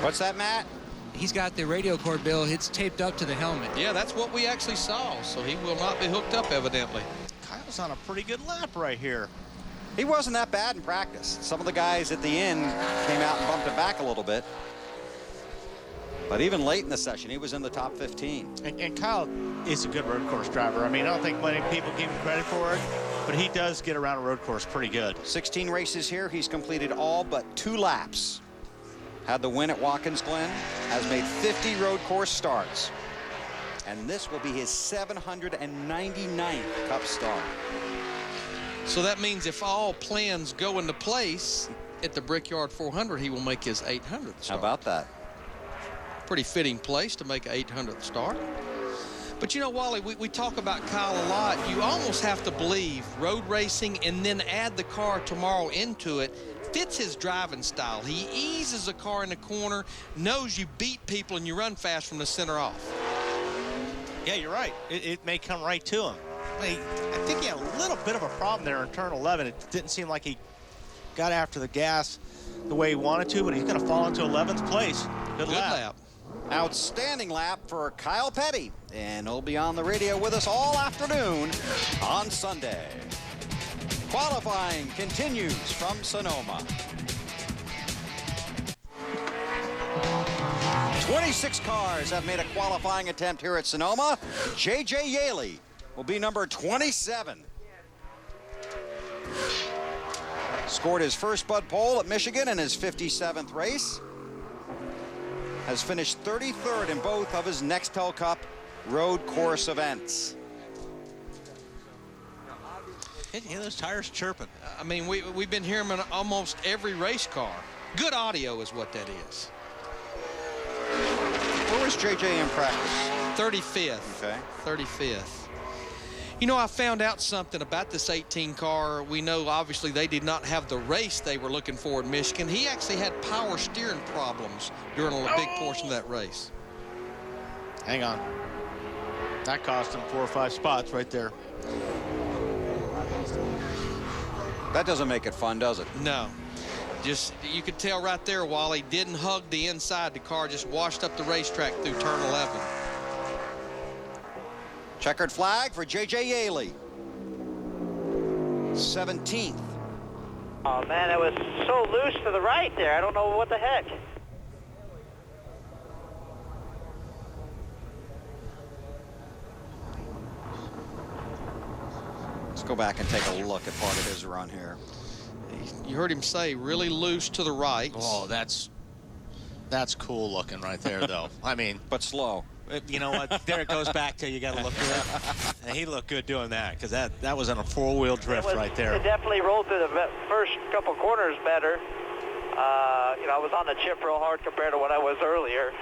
What's that, Matt? He's got the radio cord, Bill. It's taped up to the helmet. Yeah, that's what we actually saw. So he will not be hooked up, evidently. Kyle's on a pretty good lap right here. He wasn't that bad in practice. Some of the guys at the end came out and bumped it back a little bit. But even late in the session, he was in the top 15. And Kyle is a good road course driver. I mean, I don't think many people give him credit for it, but he does get around a road course pretty good. 16 races here. He's completed all but 2 laps. Had the win at Watkins Glen. Has made 50 road course starts. And this will be his 799th Cup start. So that means if all plans go into place at the Brickyard 400, he will make his 800th start. How about that? Pretty fitting place to make an 800th start. But Wally, we talk about Kyle a lot. You almost have to believe road racing and then add the car tomorrow into it fits his driving style. He eases the car in the corner, knows you beat people and you run fast from the center off. Yeah, you're right. It may come right to him. I think he had a little bit of a problem there in turn 11. It didn't seem like he got after the gas the way he wanted to, but he's going to fall into 11th place. Good lap. Outstanding lap for Kyle Petty, and he'll be on the radio with us all afternoon on Sunday. Qualifying continues from Sonoma. 26 cars have made a qualifying attempt here at Sonoma. J.J. Yaley will be number 27. Scored his first Bud pole at Michigan in his 57th race. Has finished 33rd in both of his Nextel Cup road course events. Those tires chirping. I mean, we've been hearing him in almost every race car. Good audio is what that is. Where was JJ in practice? 35th. Okay. 35th. I found out something about this 18 car. We know, obviously, they did not have the race they were looking for in Michigan. He actually had power steering problems during a big portion of that race. Hang on. That cost him 4 or 5 spots right there. That doesn't make it fun, does it? No. Just, you could tell right there, Wally didn't hug the inside. The car just washed up the racetrack through turn 11. Checkered flag for J.J. Yaley. 17th. Oh, man, it was so loose to the right there. I don't know what the heck. Let's go back and take a look at part of his run here. You heard him say really loose to the right. Oh, that's cool looking right there, though. I mean, but slow. You know what? There it goes back to you got to look good. And he looked good doing that because that was on a four-wheel drift right there. It definitely rolled through the first couple corners better. You know, I was on the chip real hard compared to what I was earlier.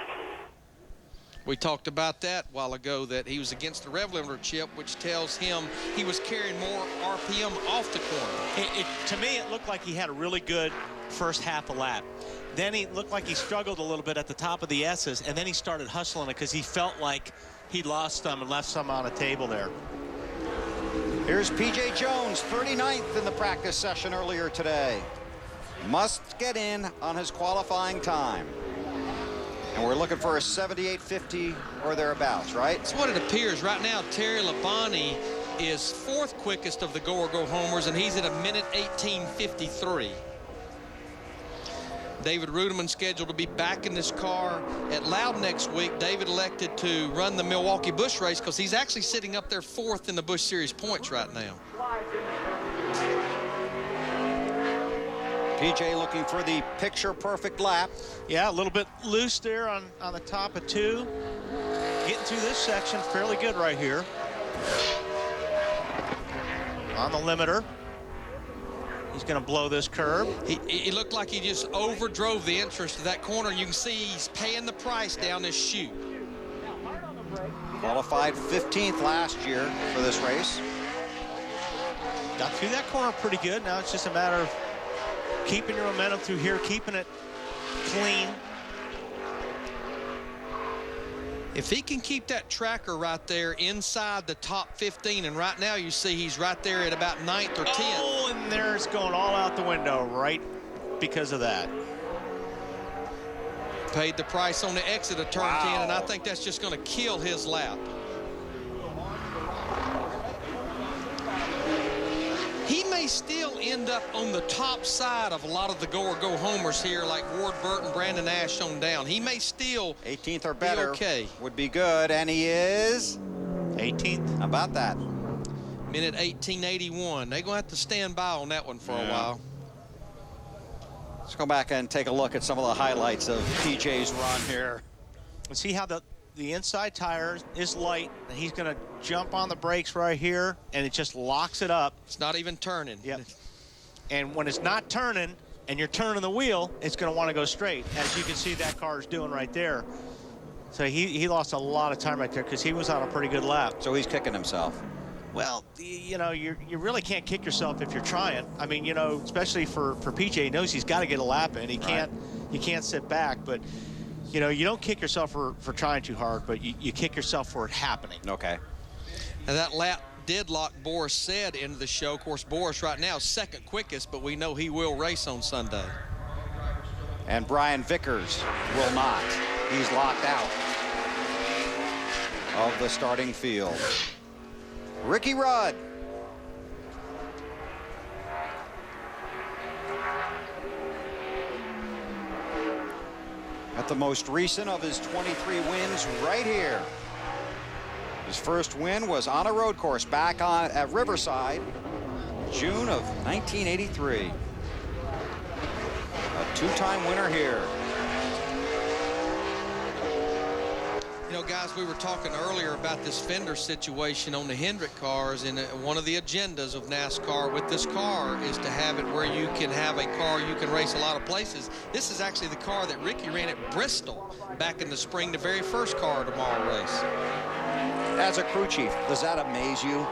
We talked about that a while ago, that he was against the rev limiter chip, which tells him he was carrying more RPM off the corner. To me, it looked like he had a really good first half a lap. Then he looked like he struggled a little bit at the top of the S's, and then he started hustling it because he felt like he lost some and left some on the table there. Here's P.J. Jones, 39th in the practice session earlier today. Must get in on his qualifying time. And we're looking for a 78.50 or thereabouts, right? That's what it appears. Right now, Terry Labonte is fourth quickest of the go-or-go-homers, and he's at a minute 18.53. David Ruderman scheduled to be back in this car at Loud next week. David elected to run the Milwaukee Busch race because he's actually sitting up there fourth in the Busch Series points right now. PJ looking for the picture-perfect lap. Yeah, a little bit loose there on the top of two. Getting through this section fairly good right here. On the limiter. He's going to blow this curb. He looked like he just overdrove the entrance to that corner, and you can see he's paying the price down this chute. Qualified 15th last year for this race. Got through that corner pretty good. Now it's just a matter of keeping your momentum through here, keeping it clean. If he can keep that tracker right there inside the top 15, and right now you see he's right there at about 9th or 10th. Oh, and there's going all out the window right because of that. Paid the price on the exit of turn 10, and I think that's just going to kill his lap. He may still end up on the top side of a lot of the go-or-go homers here, like Ward Burton, Brandon Ash on down. He may still 18th or better okay. Would be good, and he is 18th. How about that? Minute 18.81. They're going to have to stand by on that one for a while. Let's go back and take a look at some of the highlights of PJ's run here. And see how the inside tire is light, and he's going to jump on the brakes right here, and it just locks it up. It's not even turning. Yep. And when it's not turning and you're turning the wheel, it's going to want to go straight, as you can see that car is doing right there. So he lost a lot of time right there because he was on a pretty good lap. So he's kicking himself. Well, you know, you really can't kick yourself if you're trying. I mean, you know, especially for PJ, he knows he's got to get a lap in. He can't sit back, but you know, you don't kick yourself for trying too hard, but you kick yourself for it happening. Okay. And that lap did lock Boris Said into the show. Of course, Boris right now is second quickest, but we know he will race on Sunday. And Brian Vickers will not. He's locked out of the starting field. Ricky Rudd. At the most recent of his 23 wins right here. His first win was on a road course back at Riverside, June of 1983. A two-time winner here. You know, guys, we were talking earlier about this fender situation on the Hendrick cars, and one of the agendas of NASCAR with this car is to have it where you can have a car you can race a lot of places. This is actually the car that Ricky ran at Bristol back in the spring, the very first car tomorrow race. As a crew chief, does that amaze you?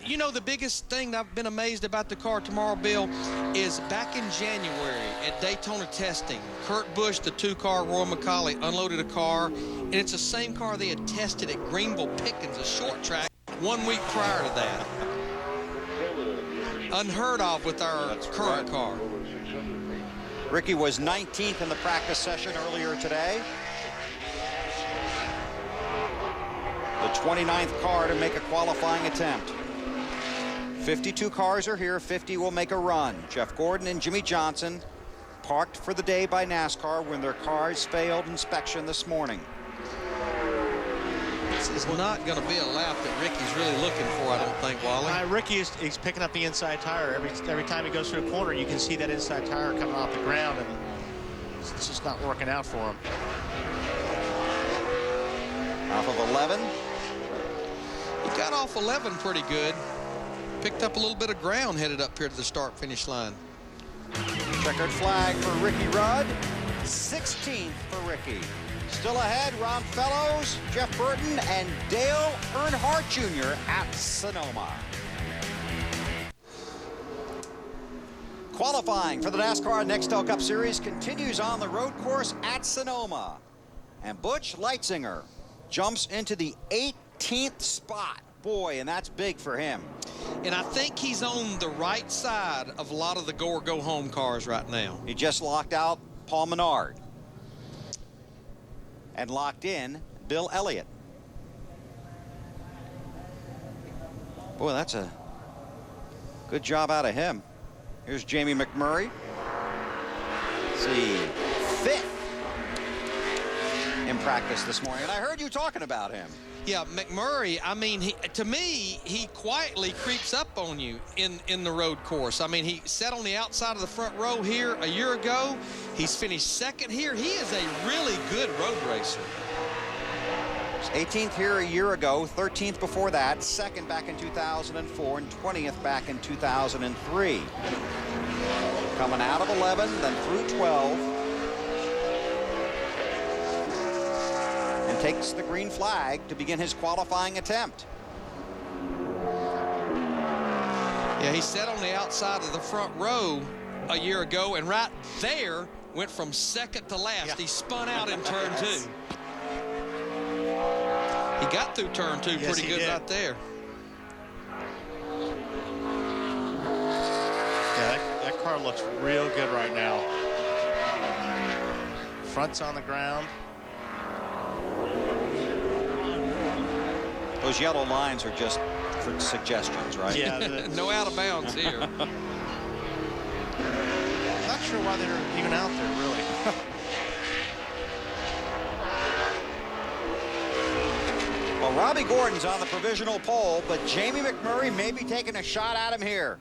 You know, the biggest thing I've been amazed about the car tomorrow, Bill, is back in January at Daytona testing, Kurt Busch, the two-car Roy McCauley, unloaded a car, and it's the same car they had tested at Greenville Pickens, a short track, 1 week prior to that. unheard of with our current car. Ricky was 19th in the practice session earlier today. The 29th car to make a qualifying attempt. 52 cars are here, 50 will make a run. Jeff Gordon and Jimmy Johnson parked for the day by NASCAR when their cars failed inspection this morning. This is not going to be a lap that Ricky's really looking for, I don't think, Wally. Ricky he's picking up the inside tire. Every time he goes through a corner, you can see that inside tire coming off the ground, and it's just not working out for him. Off of 11. He got off 11 pretty good. Picked up a little bit of ground headed up here to the start-finish line. Checkered flag for Ricky Rudd. 16th for Ricky. Still ahead, Ron Fellows, Jeff Burton, and Dale Earnhardt Jr. at Sonoma. Qualifying for the NASCAR Nextel Cup Series continues on the road course at Sonoma. And Butch Leitzinger jumps into the 18th spot. Boy, and that's big for him. And I think he's on the right side of a lot of the go-home cars right now. He just locked out Paul Menard. And locked in Bill Elliott. Boy, that's a good job out of him. Here's Jamie McMurray. Let's see, 5th in practice this morning. And I heard you talking about him. Yeah, McMurray, I mean, to me, he quietly creeps up on you in the road course. I mean, he sat on the outside of the front row here a year ago. He's finished 2nd here. He is a really good road racer. 18th here a year ago, 13th before that, 2nd back in 2004, and 20th back in 2003. Coming out of 11, then through 12. And takes the green flag to begin his qualifying attempt. Yeah, he sat on the outside of the front row a year ago, and right there went from 2nd to last. Yeah. He spun out in turn 2. He got through turn 2 pretty good right there. Yeah, that car looks real good right now. Front's on the ground. Those yellow lines are just for suggestions, right? Yeah. No out of bounds here. Not sure why they're even out there, really. Well, Robbie Gordon's on the provisional pole, but Jamie McMurray may be taking a shot at him here.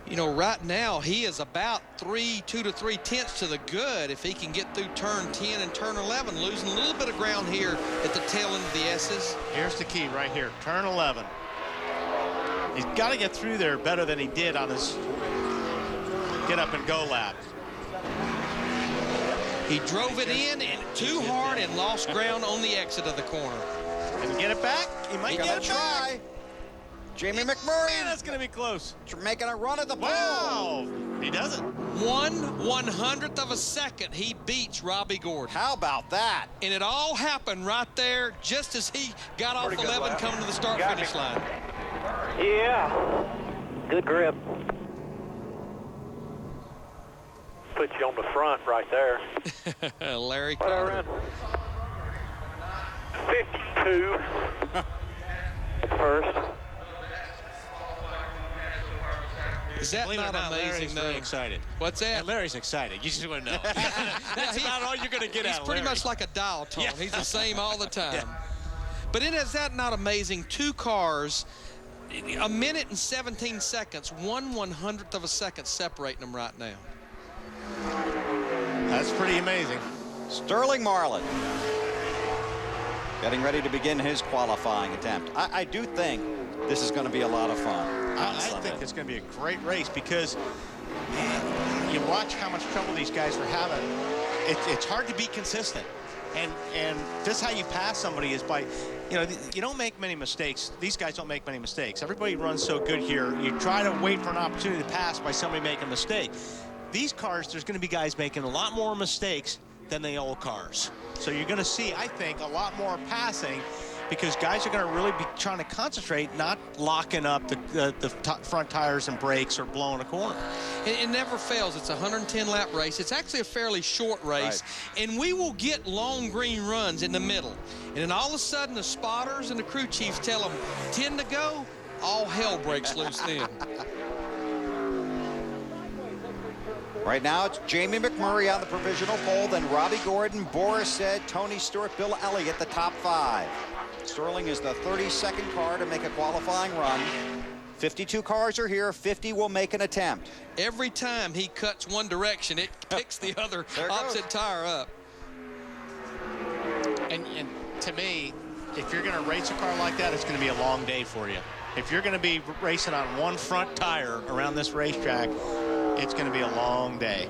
You know, right now, he is about 2 to 3 tenths to the good if he can get through turn 10 and turn 11, losing a little bit of ground here at the tail end of the S's. Here's the key right here, turn 11. He's got to get through there better than he did on his get up and go lap. He drove it in and too hard and lost ground on the exit of the corner. Can he get it back? He might get it try. Back. Jamie McMurray. Man, that's going to be close. Making a run at the pole. Wow. He does it. 1/100th of a second, he beats Robbie Gordon. How about that? And it all happened right there just as he got off 11 coming to the start-finish line. Yeah. Good grip. Put you on the front right there. Larry What I ran? 52 first. Is that not amazing, Larry's though? very excited. What's that? And Larry's excited. You just want to know. That's about all you're going to get He's out of pretty Larry. much like a dial tone. Yeah. He's the same all the time. Yeah. But is that not amazing? 2 cars, a minute and 17 seconds, 1/100th of a second separating them right now. That's pretty amazing. Sterling Marlin getting ready to begin his qualifying attempt. I do think this is going to be a lot of fun. I think it's going to be a great race because you watch how much trouble these guys are having. It's hard to be consistent. And this is how you pass somebody is by, you don't make many mistakes. These guys don't make many mistakes. Everybody runs so good here. You try to wait for an opportunity to pass by somebody making a mistake. These cars, there's going to be guys making a lot more mistakes than the old cars. So you're going to see, I think, a lot more passing because guys are going to really be trying to concentrate, not locking up the front tires and brakes or blowing a corner. It never fails. It's a 110-lap race. It's actually a fairly short race, and we will get long green runs in the middle. And then all of a sudden, the spotters and the crew chiefs tell them 10 to go. All hell breaks loose then. Right now, it's Jamie McMurray on the provisional pole, then Robbie Gordon, Boris Said, Tony Stewart, Bill Elliott, the top 5. Sterling is the 32nd car to make a qualifying run. 52 cars are here. 50 will make an attempt. Every time he cuts one direction, it picks the other opposite tire up. And to me, if you're going to race a car like that, it's going to be a long day for you. If you're going to be racing on one front tire around this racetrack, it's going to be a long day.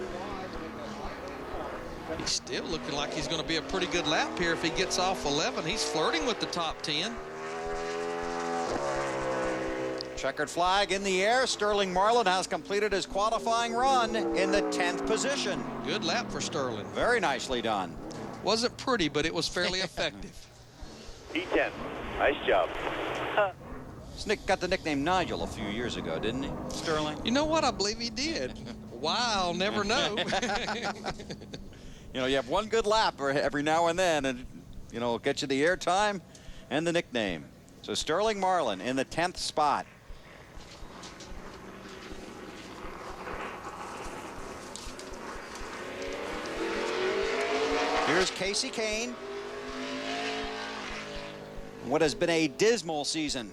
He's still looking like he's going to be a pretty good lap here if he gets off 11. He's flirting with the top 10. Checkered flag in the air. Sterling Marlin has completed his qualifying run in the 10th position. Good lap for Sterling. Very nicely done. Wasn't pretty, but it was fairly effective. E10. Nice job. Nick got the nickname Nigel a few years ago, didn't he, Sterling? You know what? I believe he did. Wow, I'll never know. You know, you have one good lap every now and then, and, you know, get you the airtime and the nickname. So Sterling Marlin in the 10th spot. Here's Casey Kane. What has been a dismal season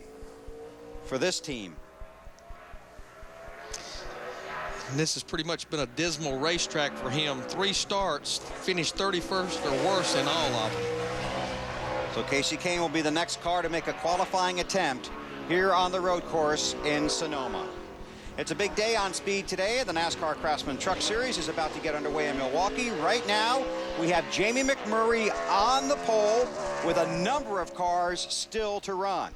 for this team. And this has pretty much been a dismal racetrack for him. 3 starts, finished 31st or worse in all of them. So Casey Kane will be the next car to make a qualifying attempt here on the road course in Sonoma. It's a big day on speed today. The NASCAR Craftsman Truck Series is about to get underway in Milwaukee. Right now, we have Jamie McMurray on the pole with a number of cars still to run.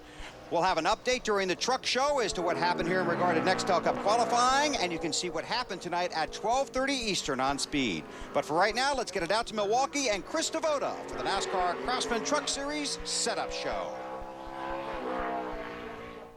We'll have an update during the truck show as to what happened here in regard to Nextel Cup qualifying, and you can see what happened tonight at 12:30 Eastern on Speed. But for right now, let's get it out to Milwaukee and Chris Devoda for the NASCAR Craftsman Truck Series Setup Show.